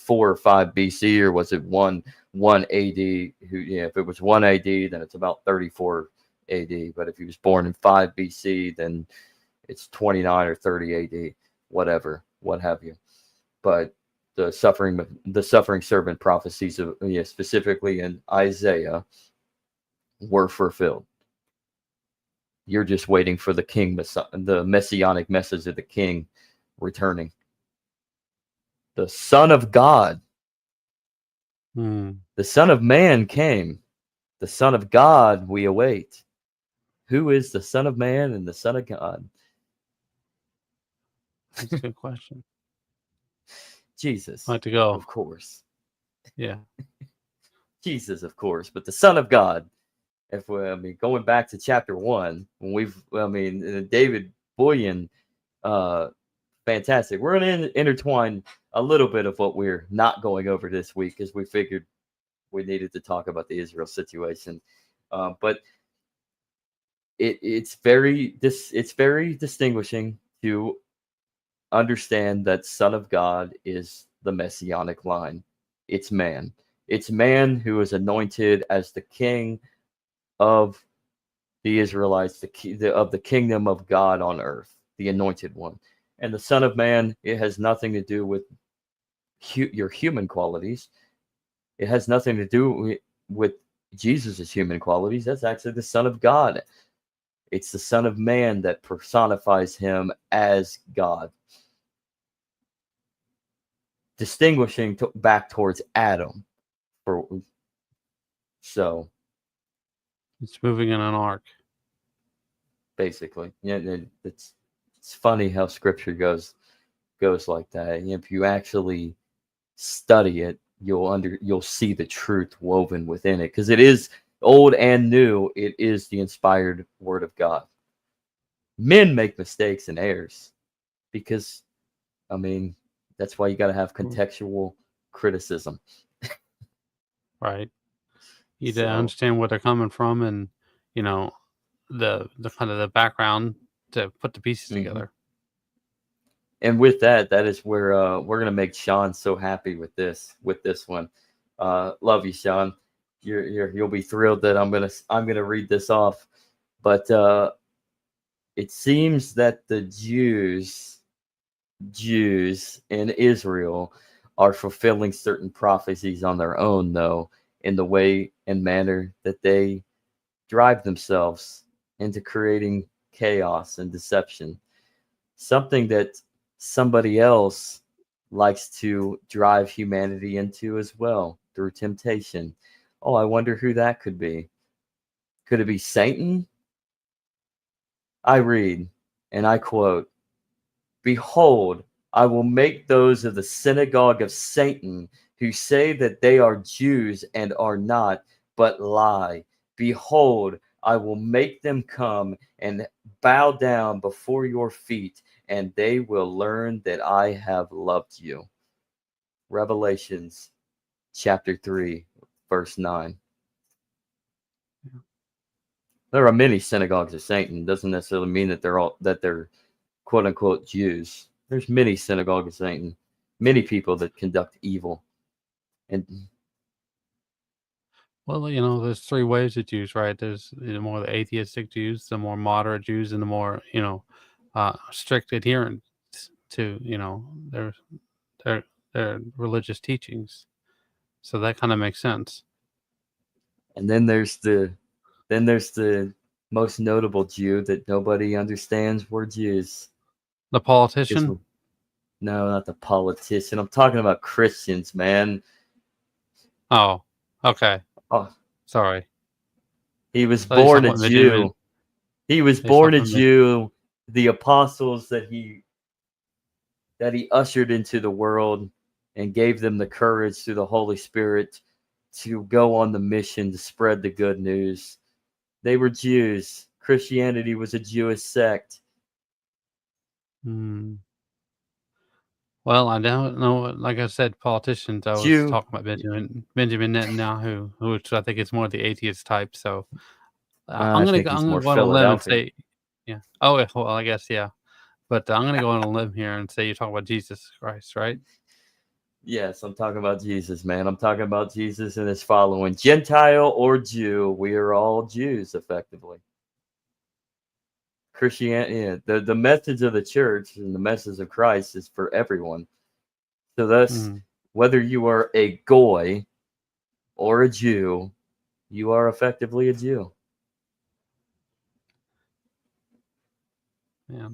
or 5 BC, or was it 1 AD? If it was 1 AD, then it's about 34 AD. But if he was born in 5 BC, then it's 29 or 30 AD. Whatever, what have you. But the suffering servant prophecies of, specifically in Isaiah, were fulfilled. You're just waiting for the King, the messianic message of the King returning. The Son of God, the Son of Man came. The Son of God we await. Who is the Son of Man and the Son of God? That's a good question. Jesus. I'd like to go. Of course. Yeah. Jesus, of course. But the Son of God, going back to chapter 1, when David Boyan, fantastic. We're going to intertwine a little bit of what we're not going over this week, because we figured we needed to talk about the Israel situation. But it's very distinguishing to understand that Son of God is the messianic line. It's man. It's man who is anointed as the king of the Israelites, of the kingdom of God on earth, the anointed one. And the Son of Man, it has nothing to do with your human qualities. It has nothing to do with Jesus' human qualities. That's actually the Son of God. It's the Son of Man that personifies him as God, distinguishing back towards Adam. So It's moving in an arc. basically, yeah, it's funny how Scripture goes like that. If you actually study it, you'll see the truth woven within it, because it is old and new. It is the inspired Word of God. Men make mistakes and errors, because I mean, that's why you got to have contextual criticism. Right. You So, understand where they're coming from, and you know the kind of the background to put the pieces together. And with that is where we're gonna make Sean so happy with this one. Love you, Sean. You'll be thrilled that I'm gonna read this off. But it seems that the Jews in Israel are fulfilling certain prophecies on their own, though, in the way and manner that they drive themselves into creating chaos and deception. Something that somebody else likes to drive humanity into as well through temptation. Oh, I wonder who that could be. Could it be Satan? I read, and I quote, "Behold, I will make those of the synagogue of Satan who say that they are Jews and are not, but lie. Behold, I will make them come and bow down before your feet, and they will learn that I have loved you." Revelations chapter 3, verse 9. There are many synagogues of Satan. Doesn't necessarily mean that they're quote unquote Jews. There's many synagogues of Satan, many people that conduct evil. And Well, there's three waves of Jews, right? There's more the atheistic Jews, the more moderate Jews, and the more strict adherents to their religious teachings. So that kind of makes sense. and then there's the most notable Jew that nobody understands were Jews. The politician? No, not the politician. I'm talking about Christians, man. Oh, okay. Oh, sorry. He was born a Jew. He was born a Jew. The apostles that he ushered into the world and gave them the courage through the Holy Spirit to go on the mission to spread the good news. They were Jews. Christianity was a Jewish sect. Well, I don't know. Like I said, politicians. I was talking about Benjamin Netanyahu, which I think is more the atheist type. So I'm gonna go on a limb and say, yeah. Oh, well, I guess yeah. But I'm gonna go on a limb here and say you talk about Jesus Christ, right? Yes, I'm talking about Jesus, man. I'm talking about Jesus and his following, Gentile or Jew. We are all Jews, effectively. Christianity, the message of the church and the message of Christ is for everyone. So thus, whether you are a Goy or a Jew, you are effectively a Jew. Yeah.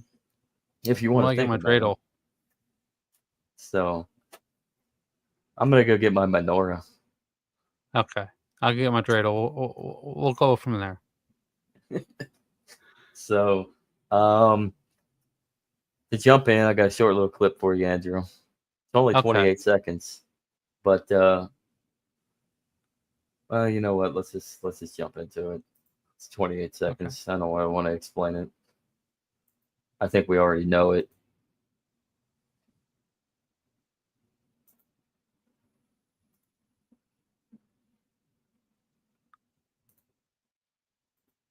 If you want to think my about it. So I'm gonna go get my menorah. Okay, I'll get my dreidel. We'll go from there. So, to jump in, I got a short little clip for you, Andrew. It's only 28 seconds, but well, you know what? Let's just jump into it. It's 28 seconds. I don't want to explain it. I think we already know it.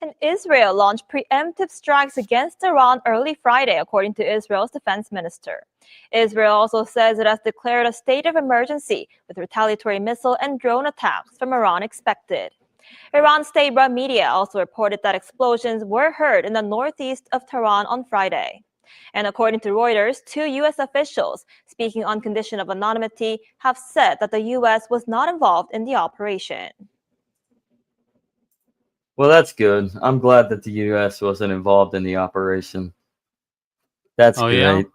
And Israel launched preemptive strikes against Iran early Friday, according to Israel's defense minister. Israel also says it has declared a state of emergency, with retaliatory missile and drone attacks from Iran expected. Iran's state-run media also reported that explosions were heard in the northeast of Tehran on Friday. And according to Reuters, 2 U.S. officials, speaking on condition of anonymity, have said that the U.S. was not involved in the operation. Well, that's good. I'm glad that the U.S. wasn't involved in the operation. That's Oh yeah, great.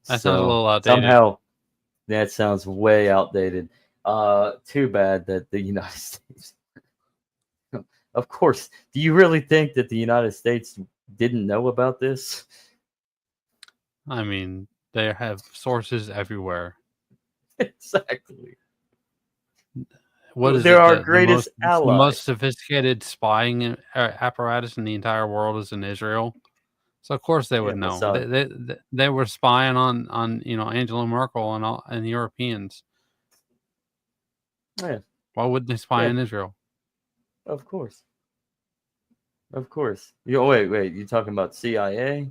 that sounds a So little outdated. somehow that sounds way outdated. Too bad that the United States. Of course. Do you really think that the United States didn't know about this? I mean, they have sources everywhere. Exactly. What is They're it? our The greatest most allies. sophisticated spying apparatus in the entire world is in Israel. So of course they Yeah, would know. They Mossad. they they were spying on Angela Merkel and all and the Europeans. Yeah, Why wouldn't they spy yeah, in Israel? of course. Of course. You wait. You talking about CIA?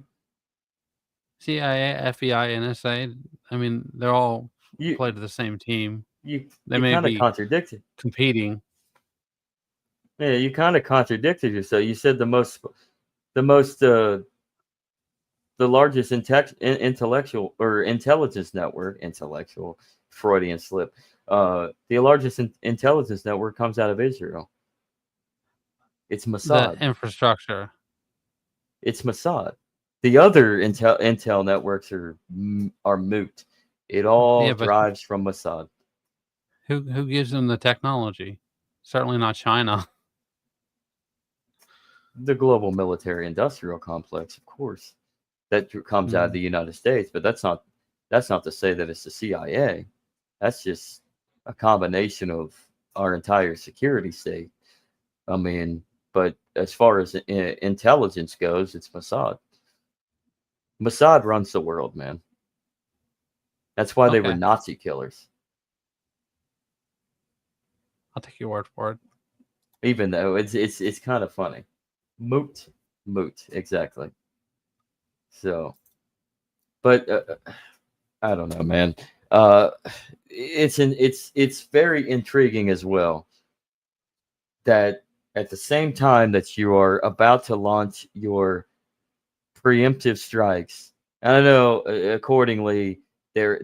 CIA, FBI, NSA. I mean, they're all You play to the same team. you They you may kind of be contradicted. competing. Yeah, you kind of contradicted yourself. You said the most the largest intellectual or intelligence network, intellectual Freudian slip. The largest intelligence network comes out of Israel. It's The Mossad. infrastructure. It's Mossad. The other intel networks are moot. It all Yeah, but drives from Mossad. who gives them the technology? Certainly not China. The global military industrial complex, of course, that comes out of the Hmm. United States, but that's not to say that it's the CIA. That's just a combination of our entire security state. I mean, but as far as intelligence goes, it's Mossad. Mossad runs the world, man. That's why they were Okay, Nazi killers. I'll take your word for it. Even though it's kind of funny. Moot, moot, exactly. So, but I don't know, man. Uh, it's very intriguing as well that at the same time that you are about to launch your preemptive strikes, I know accordingly they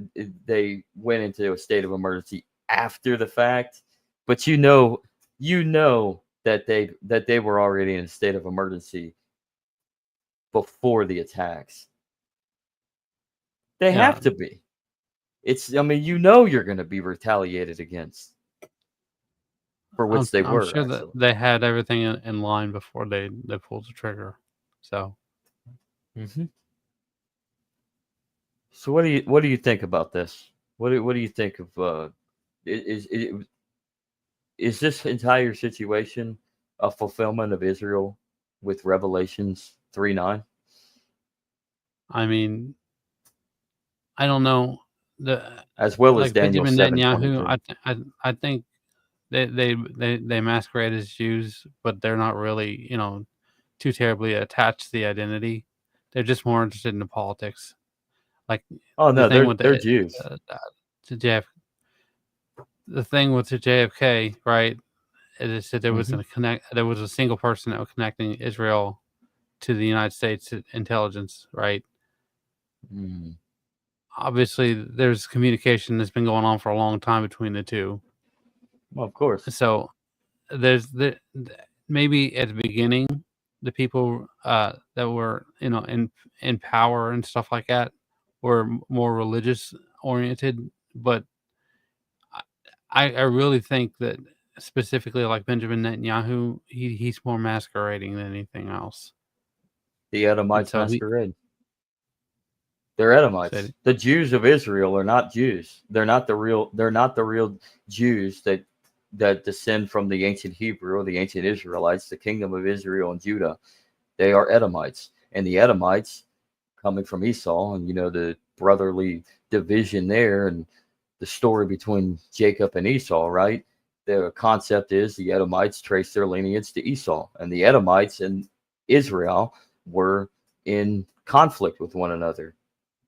they went into a state of emergency after the fact, but you know that they were already in a state of emergency before the attacks. They Yeah, have to be. I mean, you're going to be retaliated against for which they I'm were sure that actually. they had everything in line before they pulled the trigger. So Hmm. So what do you think about this? What do you think of is is this entire situation a fulfillment of Israel with Revelations 3:9, I mean, I don't know the as well as like Daniel Benjamin Netanyahu. 7:23? I think they masquerade as Jews, but they're not really too terribly attached to the identity. They're just more interested in the politics. Like Oh the no, thing they're with they're Jews. the JF, the thing with the JFK, right? It is that Hmm. there was a single person that was connecting Israel to the United States intelligence, right? Mm. Obviously, there's communication that's been going on for a long time between the two. Well, of course. So there's maybe at the beginning, the people that were in power and stuff like that were more religious oriented, but I really think that specifically like Benjamin Netanyahu, he's more masquerading than anything else, The and Edomites so he masquerade. They're Edomites. said, The Jews of Israel are not Jews. They're not the real Jews that descend from the ancient Hebrew or the ancient Israelites, the kingdom of Israel and Judah. They are Edomites. And the Edomites coming from Esau, and the brotherly division there, and the story between Jacob and Esau, right? The concept is the Edomites trace their lineage to Esau, and the Edomites and Israel were in conflict with one another.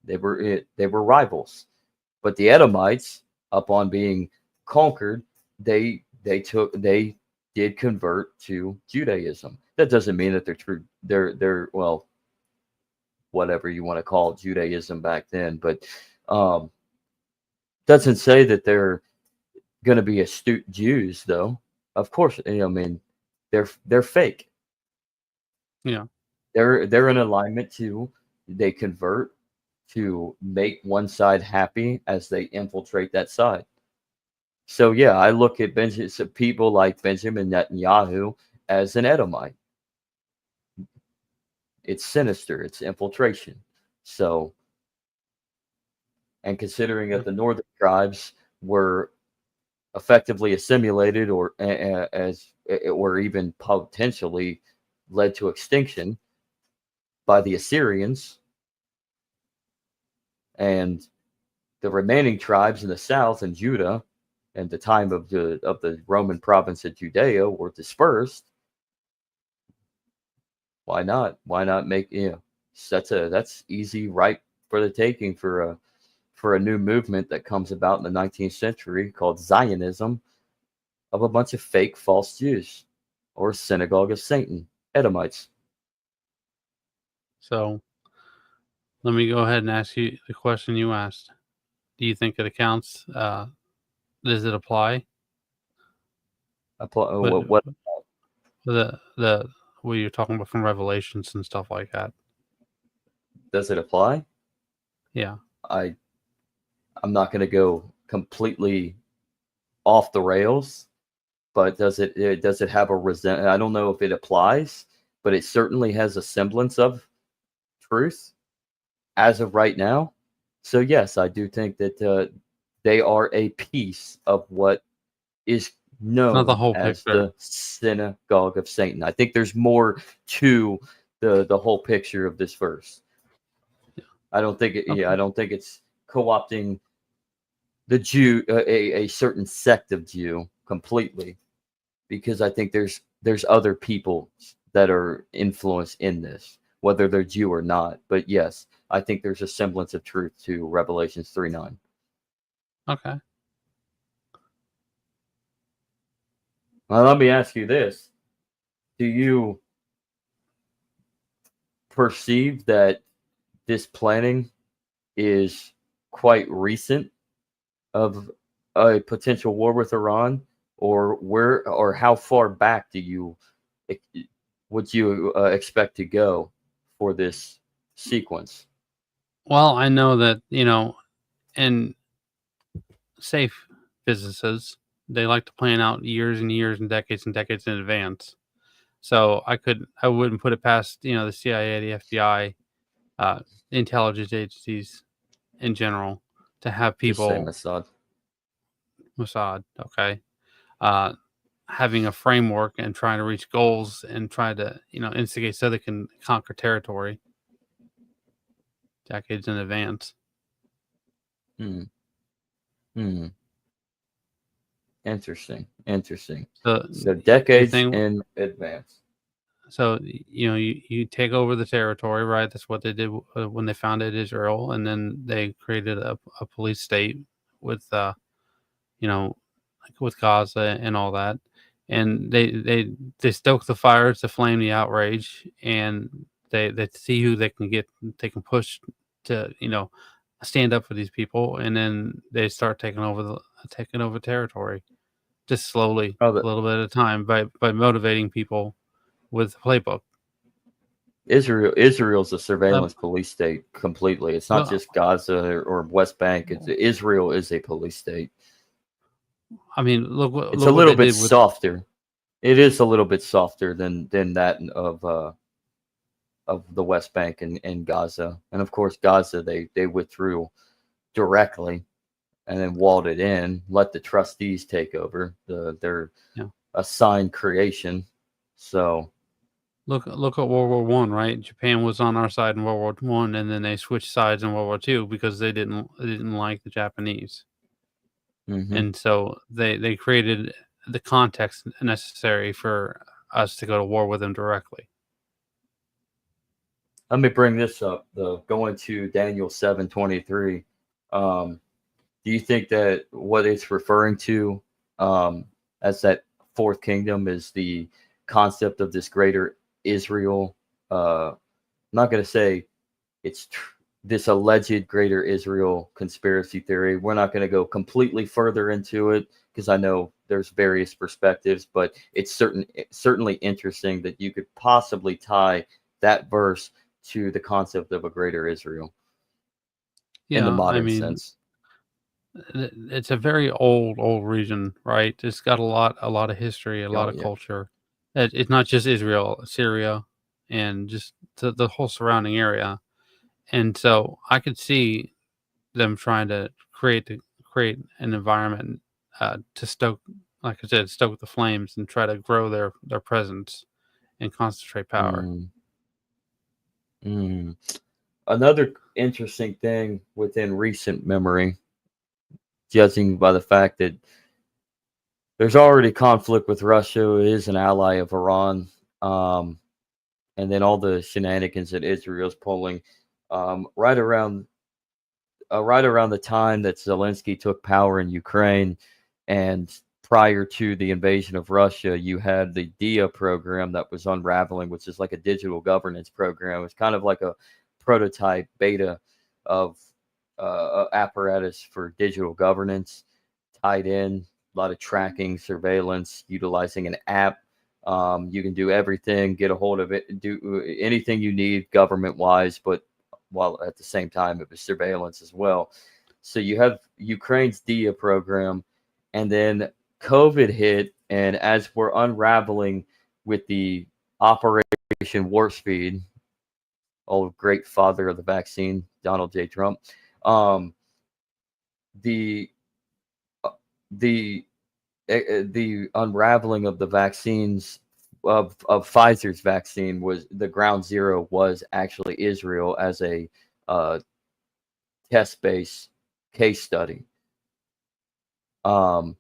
They were rivals. But the Edomites, upon being conquered, they did convert to Judaism. That doesn't mean that they're true. They're well, whatever you want to call Judaism back then, but um, doesn't say that they're going to be astute Jews, though. Of course, I mean they're fake. Yeah. They're in alignment to, they convert to make one side happy as they infiltrate that side. So yeah, I look at people like Benjamin Netanyahu as an Edomite. It's sinister. It's infiltration. So, and considering that the northern tribes were effectively assimilated, or or even potentially led to extinction by the Assyrians, and the remaining tribes in the south and Judah, and the time of the Roman province of Judea, were dispersed. Why not? Why not make, that's easy, right for the taking for a new movement that comes about in the 19th century called Zionism, of a bunch of fake false Jews, or synagogue of Satan, Edomites. So let me go ahead and ask you the question you asked. Do you think it accounts? Does it apply? What The what you're talking about from Revelations and stuff like that? does it apply? Yeah. I'm not going to go completely off the rails, but does it have a resent? I don't know if it applies, but it certainly has a semblance of truth as of right now. So yes, I do think that they are a piece of what is Not the known whole as picture. the synagogue of Satan. I think there's more to the whole picture of this verse. I don't think Okay. I don't think it's co-opting the Jew, a certain sect of Jew completely, because I think there's other people that are influenced in this, whether they're Jew or not. But yes, I think there's a semblance of truth to Revelations 3:9. Okay. Now, let me ask you this. Do you perceive that this planning is quite recent of a potential war with Iran, or how far back would you expect to go for this sequence? Well, I know that, in safe businesses, they like to plan out years and years and decades in advance. So I wouldn't put it past, the CIA, the FBI, intelligence agencies in general, to have Just say people, Mossad. Mossad, okay, uh, having a framework and trying to reach goals and try to, instigate so they can conquer territory decades in advance. Hmm. Hmm. Interesting. So So the decades thing, in advance. so you take over the territory, right? That's what they did when they founded Israel, and then they created a police state with like with Gaza and all that, and they stoke the fires to flame the outrage, and they see who they can push to stand up for these people, and then they start taking over territory, just slowly, Oh, a little bit at a time, by motivating people with the playbook. Israel's a Um, surveillance police state completely. It's not well, just Gaza or West Bank. Israel is a police state. I mean, It's a look what little they bit did with. softer. It is a little bit softer than that of the West Bank and Gaza. And of course, Gaza, they withdrew directly and then walled it in, let the trustees take over their Yeah. assigned creation. So Look at World War One, right? Japan was on our side in World War One, and then they switched sides in World War Two because they didn't like the Japanese, mhm. and so they created the context necessary for us to go to war with them directly. Let me bring this up though. Going to Daniel 7:23. Do you think that what it's referring to as that fourth kingdom is the concept of this greater Israel? I'm not going to say it's this alleged greater Israel conspiracy theory. We're not going to go completely further into it because I know there's various perspectives, but it's certainly interesting that you could possibly tie that verse to the concept of a greater Israel in the Yeah, I modern mean, sense. it's a very old region, right? It's got a lot of history, a lot Oh of yeah. culture. It's not just Israel, Syria, and just the whole surrounding area. And so I could see them trying to create an environment to stoke, like I said, stoke the flames and try to grow their presence and concentrate power. Mm, mm. Another interesting thing within recent memory, judging by the fact that there's already conflict with Russia, who is an ally of Iran, um, and then all the shenanigans that Israel's pulling, um, right around right around the time that Zelensky took power in Ukraine, and prior to the invasion of Russia, you had the DIA program that was unraveling, which is like a digital governance program. It's kind of like a prototype beta of apparatus for digital governance, tied in a lot of tracking, surveillance, utilizing an app. You can do everything, get a hold of it, do anything you need government wise, but while at the same time it was surveillance as well. So you have Ukraine's DIA program, and then COVID hit, and as we're unraveling with the Operation Warp Speed, old great father of the vaccine, Donald J. Trump, um, the the the unraveling of the vaccines of Pfizer's vaccine was the ground zero was actually Israel as a uh, test based case study. Um,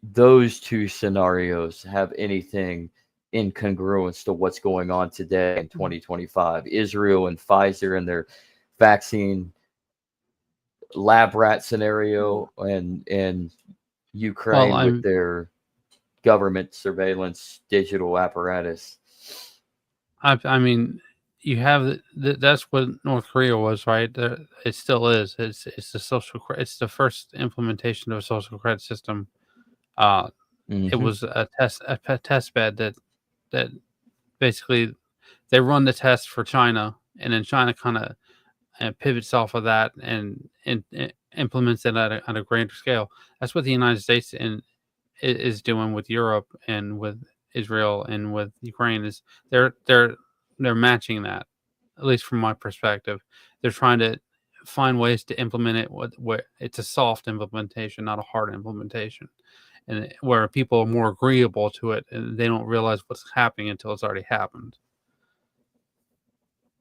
those two scenarios have anything in congruence to what's going on today in 2025? Israel and Pfizer and their vaccine lab rat scenario, and Well, Ukraine with their government surveillance digital apparatus. I mean, you have that's what North Korea was, right? It still is. It's the it's the first implementation of a social credit system. Uh, it Hmm. was a test bed that basically they run the test for China, and then China kind of pivots off of that and implements it at a greater scale. That's what the United States is doing with Europe and with Israel and with Ukraine. Is they're matching that, at least from my perspective. They're trying to find ways to implement it where it's a soft implementation, not a hard implementation, and where people are more agreeable to it and they don't realize what's happening until it's already happened.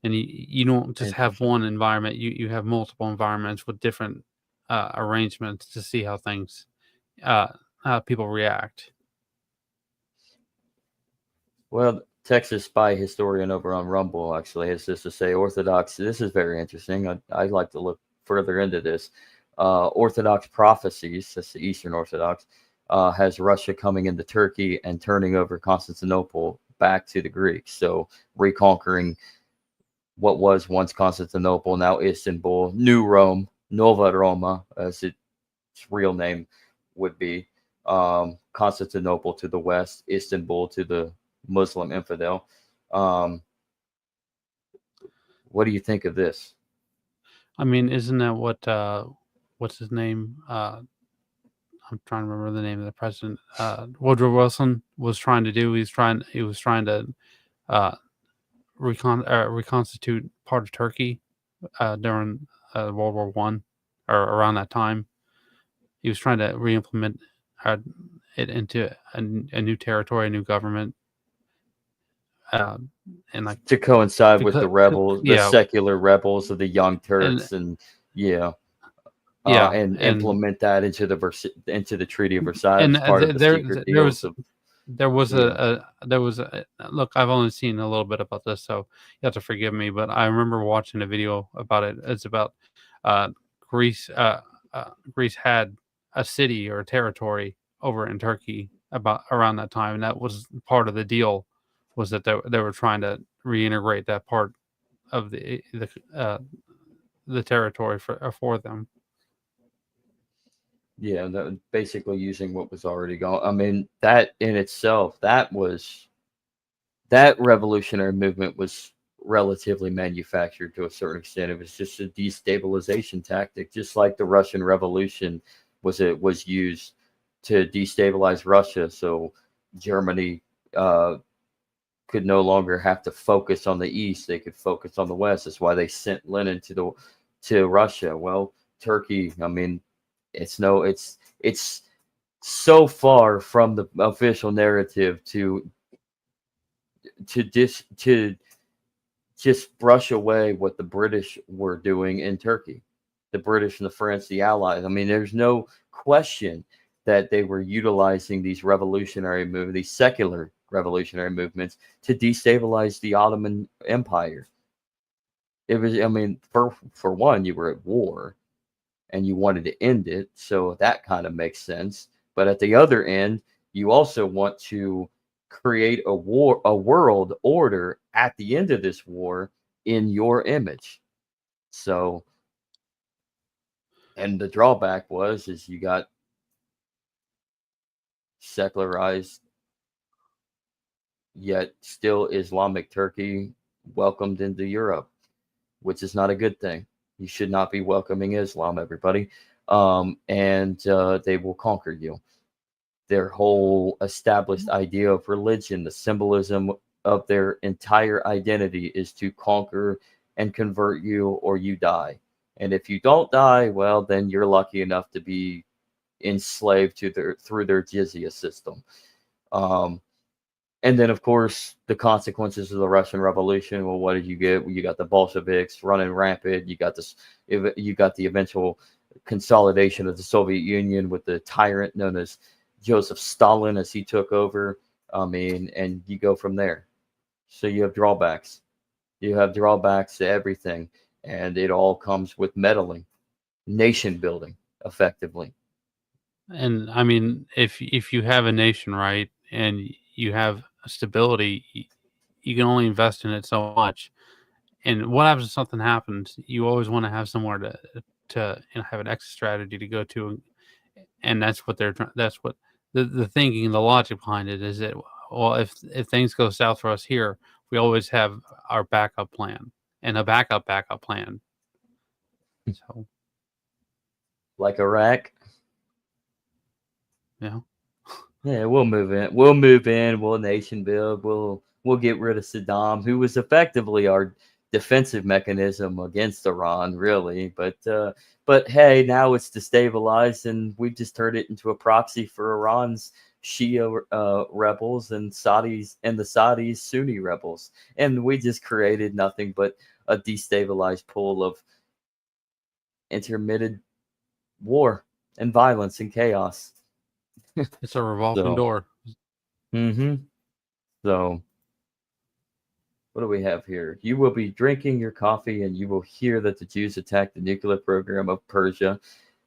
And you don't just have Interesting. one environment, you have multiple environments with different arrangements to see how things uh, how people react. Well, Texas spy historian over on Rumble actually has this to say: Orthodox. This is very interesting. I'd like to look further into this. Orthodox prophecies, that's the Eastern Orthodox, has Russia coming into Turkey and turning over Constantinople back to the Greeks. So reconquering what was once Constantinople, now Istanbul, New Rome, Nova Roma, as its real name would be. Constantinople to the west, Istanbul to the Muslim infidel. Um, what do you think of this? I mean, isn't that what what's his name? I'm trying to remember the name of the president. Woodrow Wilson was trying to do. He was trying to uh, reconstitute part of Turkey during World War One or around that time. He was trying to re-implement uh, it into a new territory, a new government, uh, and like To coincide with because the rebels, the yeah, secular rebels of the Young and Turks, and yeah, yeah, and and implement that into into the Treaty of Versailles. It and was part of the secret there deals was of there was yeah. there was a look. I've only seen a little bit about this, so you have to forgive me. But I remember watching a video about it. It's about uh, Greece. Greece had a city or a territory over in Turkey about around that time, and that was part of the deal. Was that they were trying to reintegrate that part of the territory for them. Yeah, basically using what was already gone. I mean, that in itself, that revolutionary movement was relatively manufactured to a certain extent. It was just a destabilization tactic, just like the Russian Revolution was used to destabilize Russia, so Germany could no longer have to focus on the east; they could focus on the west. That's why they sent Lenin to Russia. Well, Turkey, I mean, it's so far from the official narrative to just brush away what the British were doing in Turkey, the British and the French, the Allies. I mean, there's no question that they were utilizing these revolutionary movements, these secular revolutionary movements, to destabilize the Ottoman Empire. It was, I mean, for one, you were at war and you wanted to end it, so that kind of makes sense. But at the other end, you also want to create a world order at the end of this war in your image. So, and the drawback is you got secularized yet still Islamic Turkey welcomed into Europe, which is not a good thing. You should not be welcoming Islam, everybody. And they will conquer you. Their whole established idea of religion, the symbolism of their entire identity is to conquer and convert you or you die. And if you don't die, well, then you're lucky enough to be enslaved to their through their jizya system. Um, and then, of course, the consequences of the Russian Revolution. Well, what did you get? Well, you got the Bolsheviks running rampant. You got the eventual consolidation of the Soviet Union with the tyrant known as Joseph Stalin as he took over. I mean, and you go from there. So you have drawbacks. You have drawbacks to everything, and it all comes with meddling, nation building, effectively. And I mean, if you have a nation, right, and you have stability, you can only invest in it so much. And what happens if something happens? You always want to have somewhere to have an exit strategy to go to, and that's what they're trying. That's what the thinking, the logic behind it is that, well, if things go south for us here, we always have our backup plan and a backup plan. So Like Iraq. yeah. Yeah, we'll move in. We'll move in. We'll nation build. We'll get rid of Saddam, who was effectively our defensive mechanism against Iran, really. But hey, now it's destabilized, and we've just turned it into a proxy for Iran's Shia rebels and the Saudis Sunni rebels, and we just created nothing but a destabilized pool of intermittent war and violence and chaos. It's a revolving So. door. Mm-hmm. So, what do we have here? You will be drinking your coffee and you will hear that the Jews attacked the nuclear program of Persia.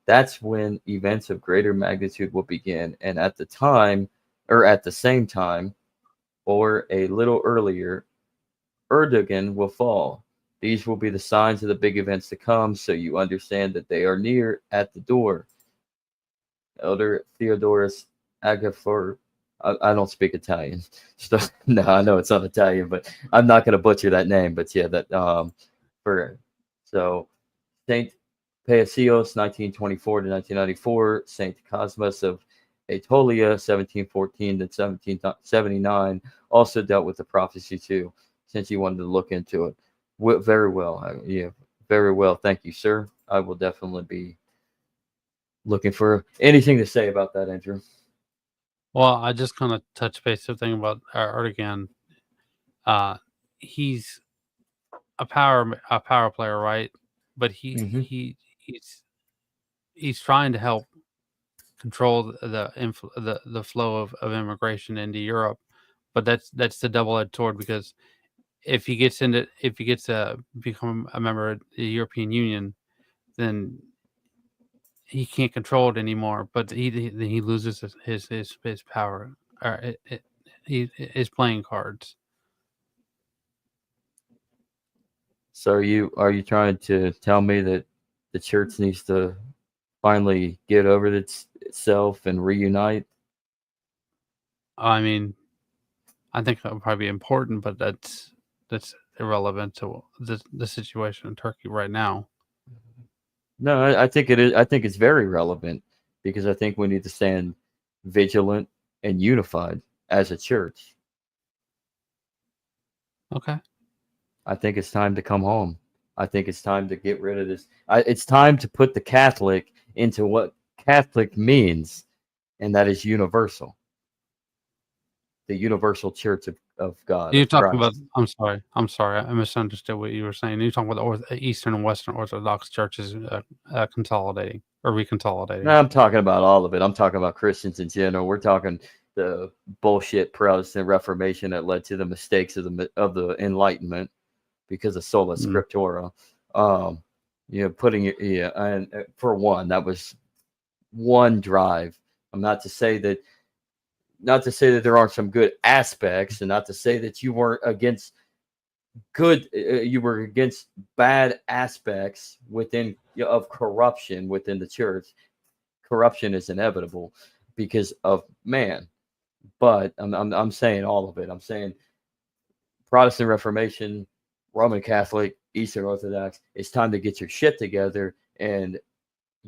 That's when events of greater magnitude will begin. And at the time, or at the same time, or a little earlier, Erdogan will fall. These will be the signs of the big events to come, so you understand that they are near at the door. Elder Theodorus Agafor. I don't speak Italian. So, no, I know it's not Italian, but I'm not going to butcher that name. But yeah, that for so Saint Paisios, 1924 to 1994. Saint Cosmas of Aetolia, 1714 to 1779, also dealt with the prophecy too. Since you wanted to look into it, very well. Yeah, very well. Thank you, sir. I will definitely be looking for anything to say about that, Andrew. Well, I just kind of touch base something about Erdogan. He's a power player, right? But Mm-hmm. he's trying to help control the flow of immigration into Europe. But that's the double-edged sword, because if he gets to become a member of the European Union, then he can't control it anymore. But he loses his power, or his playing cards. So are you trying to tell me that the church needs to finally get over itself and reunite? I mean, I think that would probably be important, but that's irrelevant to the situation in Turkey right now. No, I think it is. I think it's very relevant because I think we need to stand vigilant and unified as a church. Okay. I think it's time to come home. I think it's time to get rid of this. It's time to put the Catholic into what Catholic means, and that is universal. The universal church of God, You're of talking about. Christ. I'm sorry. I misunderstood what you were saying. You're talking about the Eastern and Western Orthodox churches consolidating or reconsolidating. No, I'm talking about all of it. I'm talking about Christians in general. We're talking the bullshit Protestant Reformation that led to the mistakes of the Enlightenment because of sola scriptura. Putting it, and for one, that was one drive. I'm not to say that there aren't some good aspects, and not to say that you weren't against good. You were against bad aspects of corruption within the church. Corruption is inevitable because of man, but I'm saying all of it. I'm saying Protestant Reformation, Roman Catholic, Eastern Orthodox. It's time to get your shit together and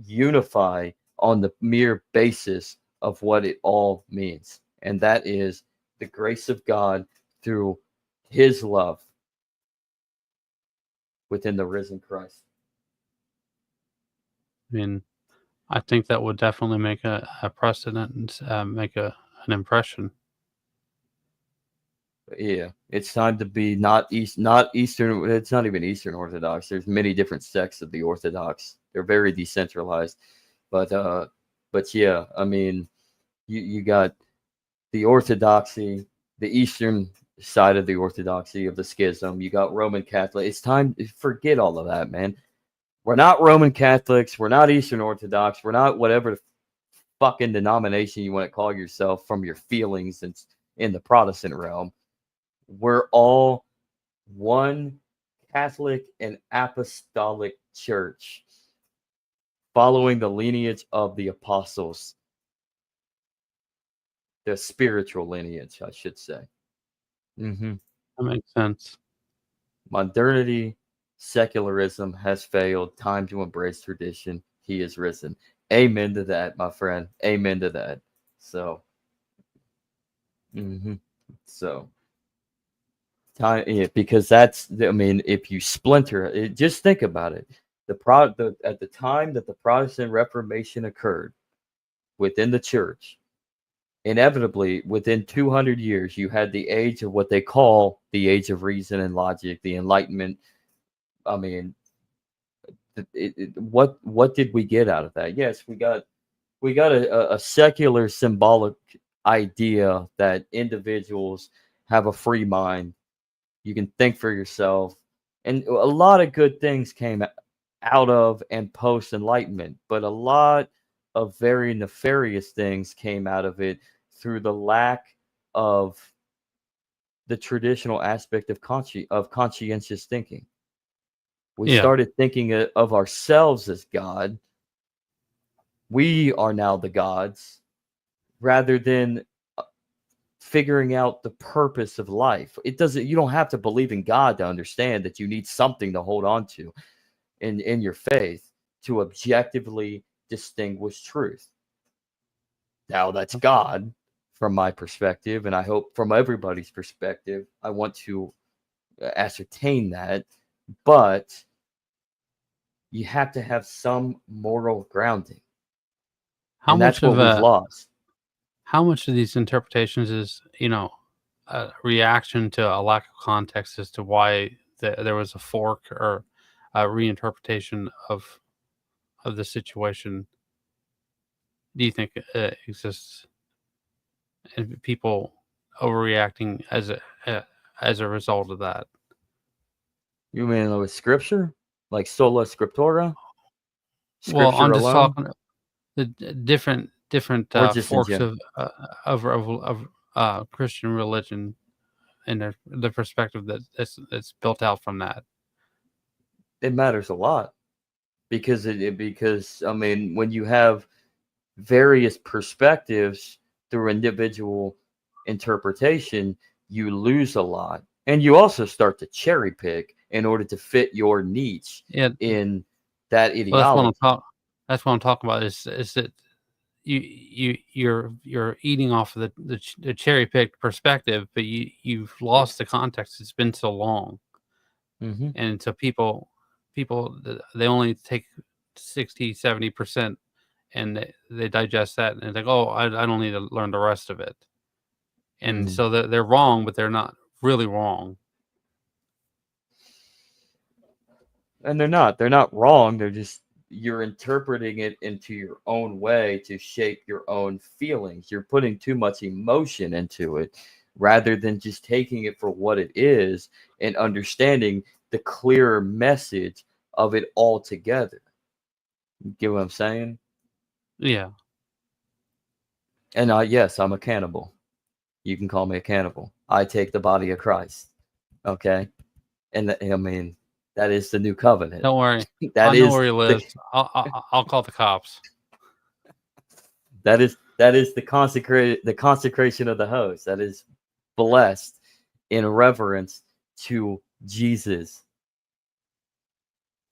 unify on the mere basis of what it all means, and that is the grace of God through His love within the risen Christ. I mean, I think that would definitely make a precedent and make an impression. Yeah, it's time to be not Eastern. It's not even Eastern Orthodox. There's many different sects of the Orthodox. They're very decentralized, but yeah, I mean, you got the Orthodoxy, the Eastern side of the Orthodoxy of the schism. You got Roman Catholic. It's time to forget all of that, man. We're not Roman Catholics. We're not Eastern Orthodox. We're not whatever fucking denomination you want to call yourself from your feelings and in the Protestant realm. We're all one Catholic and Apostolic Church, following the lineage of the apostles, the spiritual lineage, I should say. That makes sense. Modernity, secularism has failed. Time to embrace tradition. He is risen. Amen to that, my friend. Amen to that. So, so time, yeah, because that's, I mean, if you splinter it, just think about it. At the time that the Protestant Reformation occurred within the church, inevitably within 200 years, you had the age of what they call the age of reason and logic, the Enlightenment. I mean, what did we get out of that? Yes, we got a secular symbolic idea that individuals have a free mind. You can think for yourself, and a lot of good things came out of and post Enlightenment, but a lot of very nefarious things came out of it through the lack of the traditional aspect of conscientious thinking. We started thinking of ourselves as God. We are now the gods, rather than figuring out the purpose of life. You don't have to believe in God to understand that you need something to hold on to in your faith to objectively distinguish truth. Now that's God from my perspective, and I hope from everybody's perspective. I want to ascertain that, but you have to have some moral grounding. How And much that's what we've lost. How much of these interpretations is, a reaction to a lack of context as to why there was a fork or a reinterpretation of the situation? Do you think exists, and people overreacting as a result of that? You mean with scripture, like sola scriptura? Well, Scripture I'm just alone, talking the different or just in forks general? of Christian religion and the perspective that's built out from that. It matters a lot. because I mean, when you have various perspectives through individual interpretation, you lose a lot, and you also start to cherry pick in order to fit your niche Yeah, in that well, ideology. that's what I'm talking about. Is that you're eating off of the cherry picked perspective, but you've lost the context. It's been so long, Hmm. and so they only take 60-70%, and they digest that, and it's like, oh, I don't need to learn the rest of it. And so they're wrong, but they're not really wrong. And they're not wrong. They're just, you're interpreting it into your own way to shape your own feelings. You're putting too much emotion into it rather than just taking it for what it is and understanding the clearer message of it all together. You get what I'm saying? Yeah. And yes, I'm a cannibal. You can call me a cannibal. I take the body of Christ. Okay? And I mean, that is the new covenant. Don't worry. That I know is where he lives. I'll call the cops. that is the consecration of the host. That is blessed in reverence to Jesus.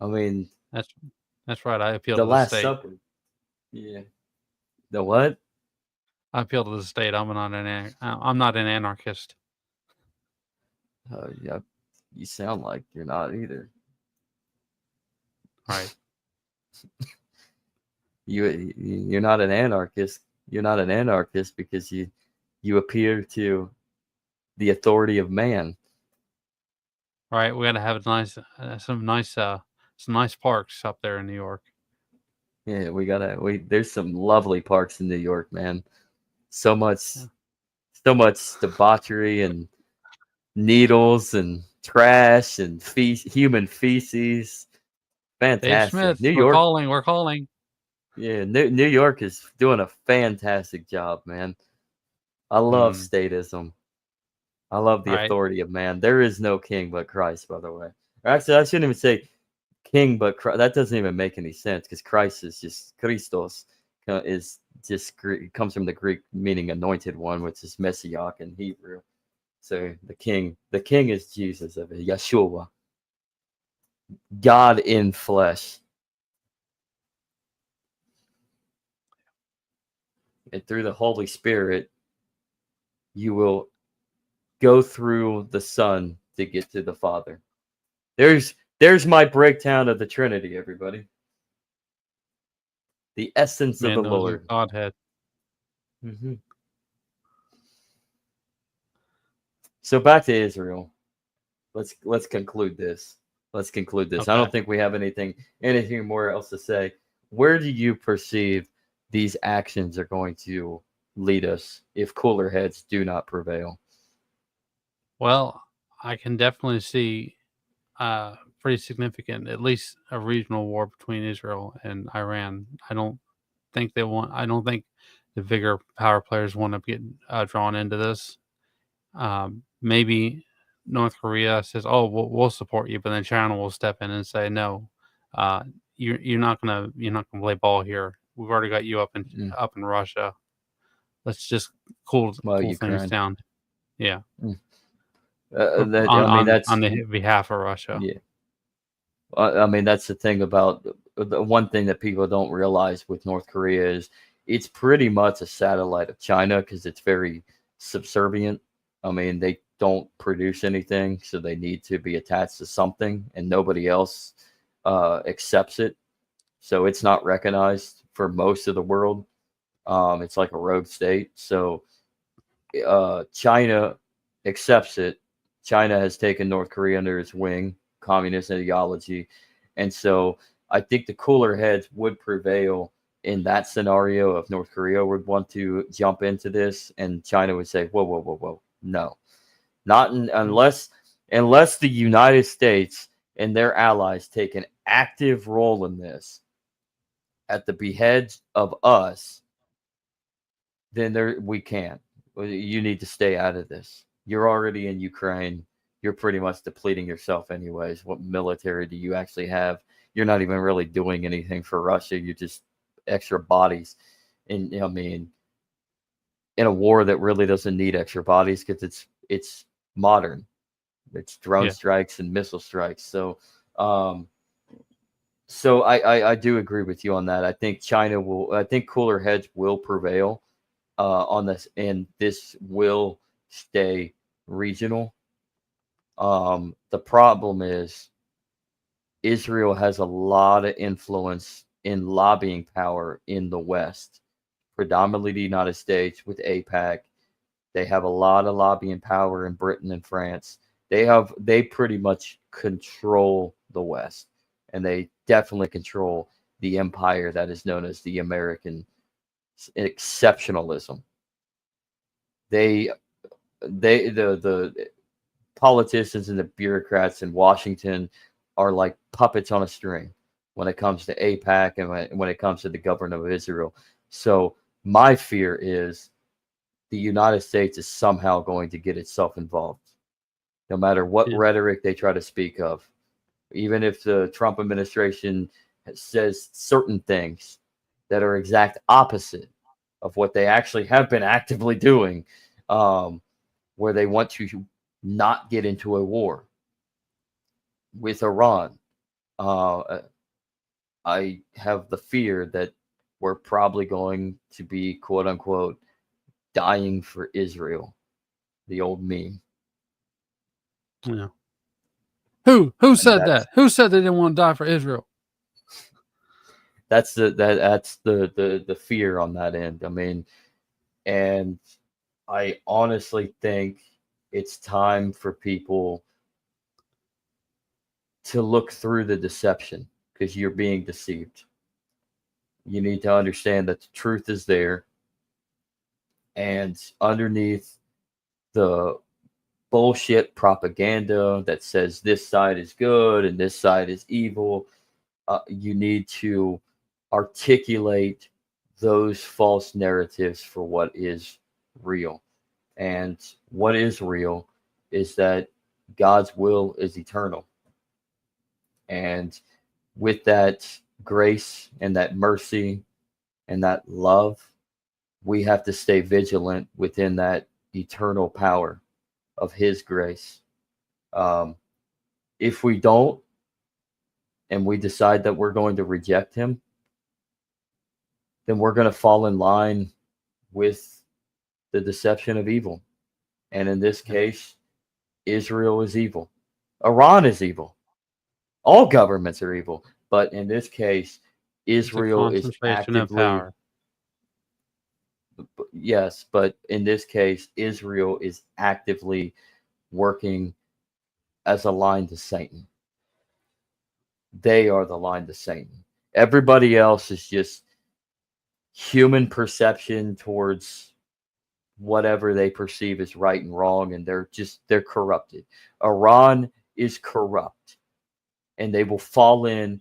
I mean, That's right. I appeal the to the Last state. Supper. Yeah. The what? I appeal to the state. I'm not an anarchist. Yeah, you sound like you're not either. Right. You're not an anarchist. You're not an anarchist because you appear to the authority of man. Right. We got to have some nice parks up there in New York. Yeah, there's some lovely parks in New York, man. So much debauchery and needles and trash and human feces. Dave Fantastic. Smith, New we're York, calling. We're calling. yeah, New York is doing a fantastic job, man. I love statism. I love the Right. authority of man. There is no king but Christ, by the way. Or actually, I shouldn't even say king but Christ. That doesn't even make any sense because Christ is just Christos, is just comes from the Greek meaning anointed one, which is Messiah in Hebrew. So the king is Jesus of it, Yeshua, God in flesh. And through the Holy Spirit, you will go through the Son to get to the Father. There's my breakdown of the Trinity, everybody. The essence of the Man knows his Lord. Godhead. Mm-hmm. So back to Israel. Let's conclude this. Let's conclude this. I Okay. don't think we have anything more else to say. Where do you perceive these actions are going to lead us if cooler heads do not prevail? Well, I can definitely see pretty significant, at least a regional war between Israel and Iran. I don't think the bigger power players want to get drawn into this. Maybe North Korea says, "Oh, we'll support you," but then China will step in and say, "No, you're not gonna play ball here. We've already got you up in Russia. Let's just cool things Ukraine. down." Yeah. Mm. On the behalf of Russia. Yeah. I mean, that's the thing about the one thing that people don't realize with North Korea is it's pretty much a satellite of China because it's very subservient. I mean, they don't produce anything, so they need to be attached to something, and nobody else accepts it. So it's not recognized for most of the world. It's like a rogue state. So China accepts it. China has taken North Korea under its wing, communist ideology. And so I think the cooler heads would prevail in that scenario if North Korea would want to jump into this and China would say, whoa, whoa, whoa, whoa. No, unless the United States and their allies take an active role in this at the behest of us, then we can't. You need to stay out of this. You're already in Ukraine. You're pretty much depleting yourself anyways. What military do you actually have you're not even really doing anything for Russia. You're just extra bodies. And I mean, in a war that really doesn't need extra bodies because it's modern. It's drone Yeah. strikes and missile strikes. Um, so I do agree with you on that. I think I think cooler heads will prevail on this, and this will stay regional. The problem is Israel has a lot of influence in lobbying power in the West, predominantly the United States with APAC. They have a lot of lobbying power in Britain and France. They pretty much control the West, and they definitely control the empire that is known as the American exceptionalism. They the politicians and the bureaucrats in Washington are like puppets on a string when it comes to APAC and when it comes to the government of Israel. So my fear is the United States is somehow going to get itself involved, no matter what Yeah. rhetoric they try to speak of. Even if the Trump administration says certain things that are exact opposite of what they actually have been actively doing, where they want to not get into a war with Iran. I have the fear that we're probably going to be, quote unquote, dying for Israel, the old meme. Yeah. Who And said that? Who said they didn't want to die for Israel? That's the fear on that end. I mean, and I honestly think it's time for people to look through the deception because you're being deceived. You need to understand that the truth is there, and underneath the bullshit propaganda that says this side is good and this side is evil, you need to articulate those false narratives for what is real. And what is real is that God's will is eternal. And with that grace and that mercy and that love, we have to stay vigilant within that eternal power of His grace. Um, if we don't, and we decide that we're going to reject Him, then we're going to fall in line with the deception of evil. And in this case, Israel is evil. Iran is evil. All governments are evil. But in this case, It's a Israel is concentration of actively, power. yes, but in this case, Israel is actively working as a line to Satan. They are the line to Satan. Everybody else is just human perception towards whatever they perceive as right and wrong, and they're corrupted. Iran is corrupt, and they will fall in.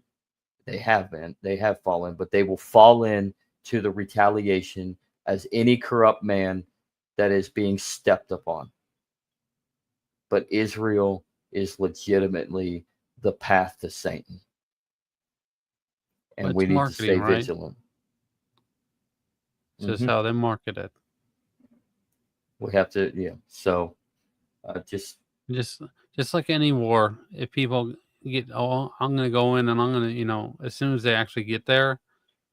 They have fallen, but they will fall in to the retaliation as any corrupt man that is being stepped upon. But Israel is legitimately the path to Satan, and It's we need to stay marketing, right? vigilant. It's just how they market it. We have to, yeah. So, just Just like any war, if people get, oh, I'm going to go in and I'm going to, as soon as they actually get there,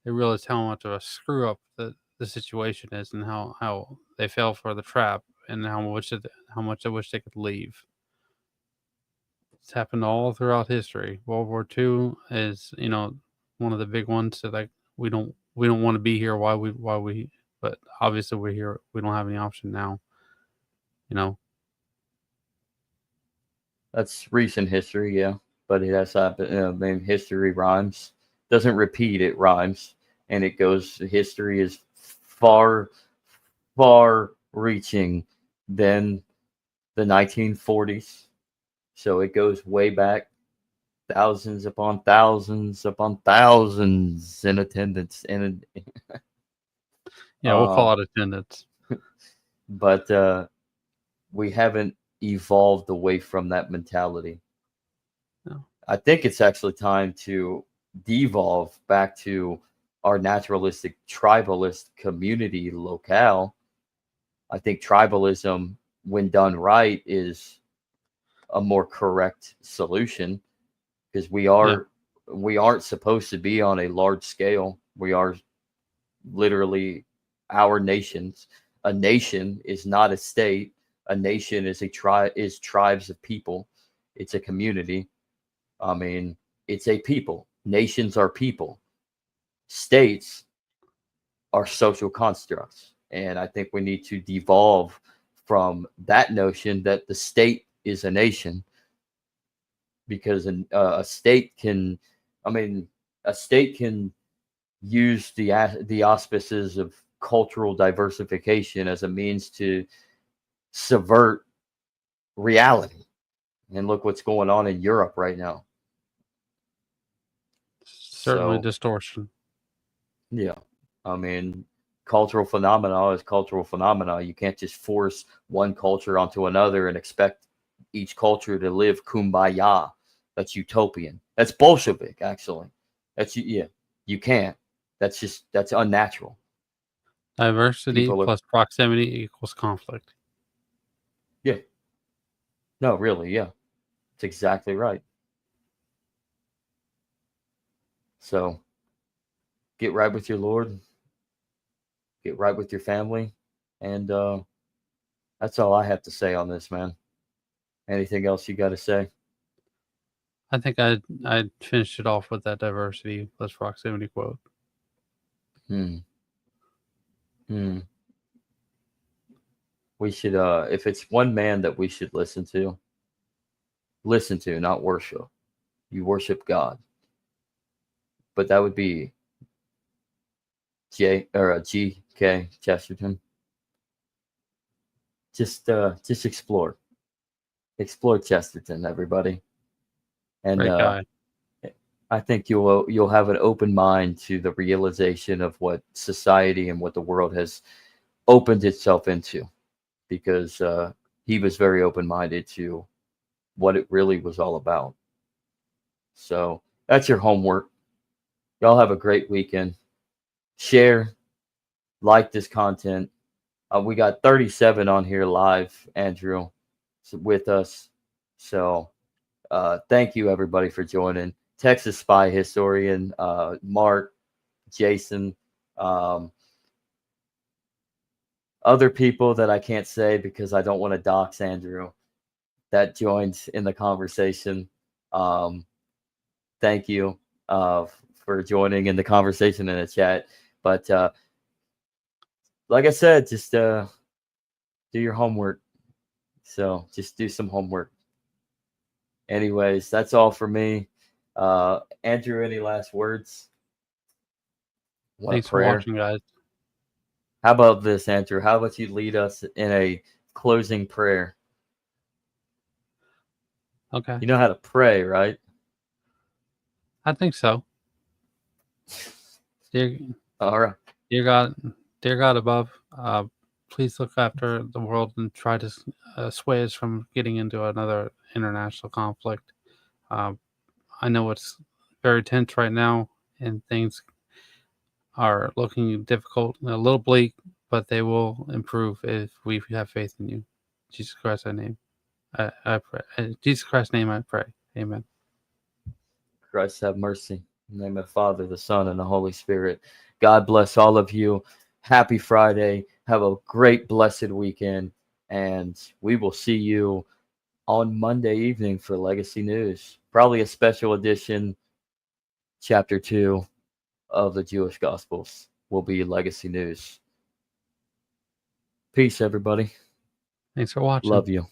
they realize how much of a screw up the situation is and how they fell for the trap and how much I wish they could leave. It's happened all throughout history. World War II is, one of the big ones that like we don't want to be here. But obviously we're here. We don't have any option now. that's recent history, yeah. But it has happened. I mean, history rhymes. Doesn't repeat, it rhymes, and it goes. History is far, far reaching than the 1940s. So it goes way back, thousands upon thousands in attendance. And Yeah, we'll call it attendance. but we haven't evolved away from that mentality. No. I think it's actually time to devolve back to our naturalistic tribalist community locale. I think tribalism, when done right, is a more correct solution, because we aren't supposed to be on a large scale. We are literally our nations. A nation is not a state. A nation is tribes of people. It's a community. I mean, it's a people. Nations are people. States are social constructs. And I think we need to devolve from that notion that the state is a nation, because a state can, a state can use the auspices of cultural diversification as a means to subvert reality. And look what's going on in Europe right now. Certainly So, distortion. yeah. I mean, cultural phenomena is cultural phenomena. You can't just force one culture onto another and expect each culture to live kumbaya. That's utopian. That's Bolshevik, actually. You can't. That's unnatural. Diversity People plus proximity equals conflict. Yeah. No, really, yeah. It's exactly right. So, get right with your Lord. Get right with your family. And that's all I have to say on this, man. Anything else you got to say? I think I'd finished it off with that diversity plus proximity quote. We should, if it's one man that we should listen to, not worship. You worship God. But that would be G.K. Chesterton. Just explore Chesterton, everybody. And Great guy. I think you'll have an open mind to the realization of what society and what the world has opened itself into, because he was very open-minded to what it really was all about. So that's your homework. Y'all have a great weekend. Share, like this content. We got 37 on here live, Andrew, with us. So thank you, everybody, for joining. Texas Spy Historian, Mark, Jason, other people that I can't say because I don't want to dox Andrew, that joined in the conversation. Thank you for joining in the conversation in the chat. But like I said, just do your homework. So just do some homework. Anyways, that's all for me. Andrew, any last words? Thanks for watching, guys. How about this, Andrew? How about you lead us in a closing prayer? Okay. You know how to pray, right? I think so. All right. Dear God above, please look after the world and try to sway us from getting into another international conflict. I know it's very tense right now, and things are looking difficult, a little bleak, but they will improve if we have faith in you. Jesus Christ, I pray. In Jesus Christ's name, I pray. Amen. Christ have mercy. In the name of the Father, the Son, and the Holy Spirit. God bless all of you. Happy Friday. Have a great, blessed weekend. And we will see you on Monday evening for Legacy News. Probably a special edition, Chapter 2 of the Jewish Gospels will be Legacy News. Peace, everybody. Thanks for watching. Love you.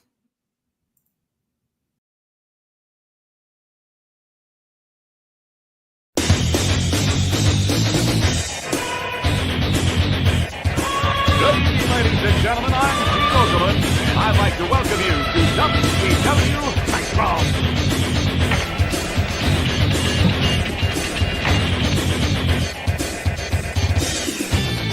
Ladies and gentlemen, I'm totality, and I'd like to welcome you to WCW Nitro.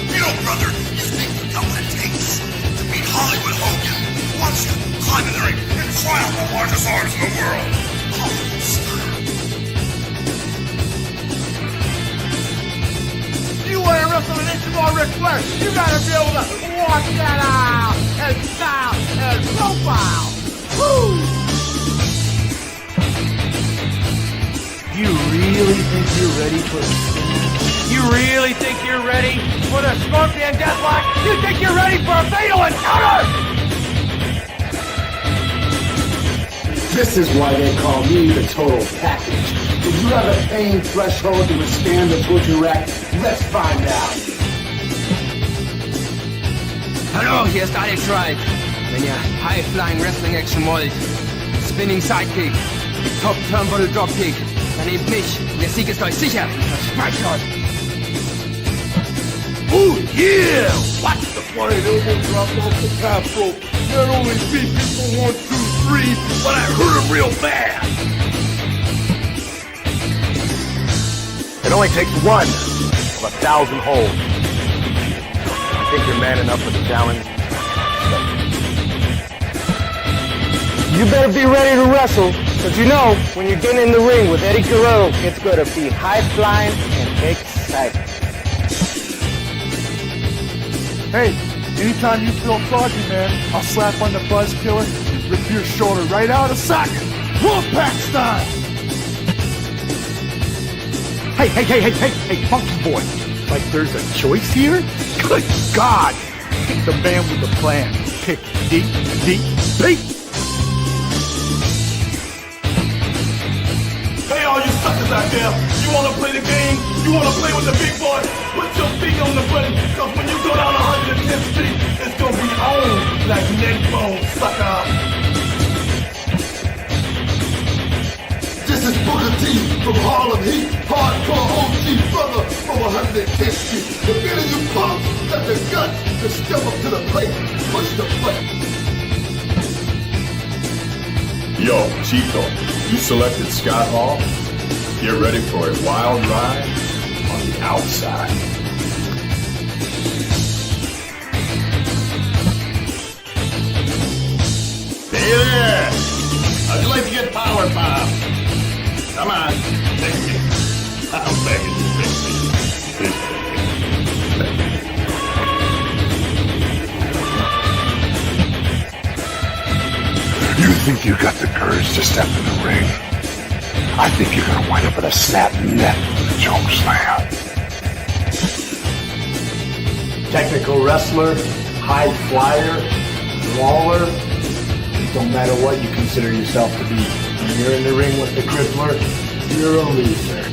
You know, brother, you think you know what it takes to beat Hollywood Hogan, who wants to climb in the ring and try out the largest arms in the world. Oh, son. muscle an inch more Ric Flair. You gotta be able to walk that out and style and profile. Woo! You really think you're ready for the You really think you're ready for the Scorpion Deathlock? You think you're ready for a fatal encounter? This is why they call me the total package. Do you have a pain threshold to withstand the butcher rack? Let's find out. Hallo, hier ist Alex Wright. Wenn ihr High-Flying Wrestling Action wollt, Spinning Sidekick, Top Turnbuckle Dropkick, dann nehmt mich. Der Sieg ist euch sicher. Verspreche ich euch. Oh yeah! Watch the flying elbow drop off the top rope. Not only beat people 1, 2, 3, but I hurt him real bad. It only takes one of 1,000 holds. You think you're man enough for the challenge? You better be ready to wrestle, because you know, when you get in the ring with Eddie Guerrero, it's going to be high-flying and exciting. Hey, anytime you feel froggy, man, I'll slap on the buzz killer, rip your shoulder right out of socket. Wolfpack style! Hey, funky boy. Like there's a choice here? Good God! Pick the man with the plan. Pick deep. Hey, all you suckers out there, you wanna play the game? You wanna play with the big boy? Put your feet on the button, cause when you go down 110th Street, it's gonna be on like neck bone, sucker. This is Booker T from Harlem Heat, hardcore OG brother from 110th Street. The minute you punks got the guts to step up to the plate, push the button. Yo, Chico, you selected Scott Hall? Get ready for a wild ride on the outside. Hey there! How'd you like to get power bomb? Come on, take me. I'm begging you, take me. You think you got the courage to step in the ring? I think you're gonna wind up with a snap neck with a choke slam. Technical wrestler, high flyer, brawler. Don't matter what you consider yourself to be. When you're in the ring with the crippler, you're a loser.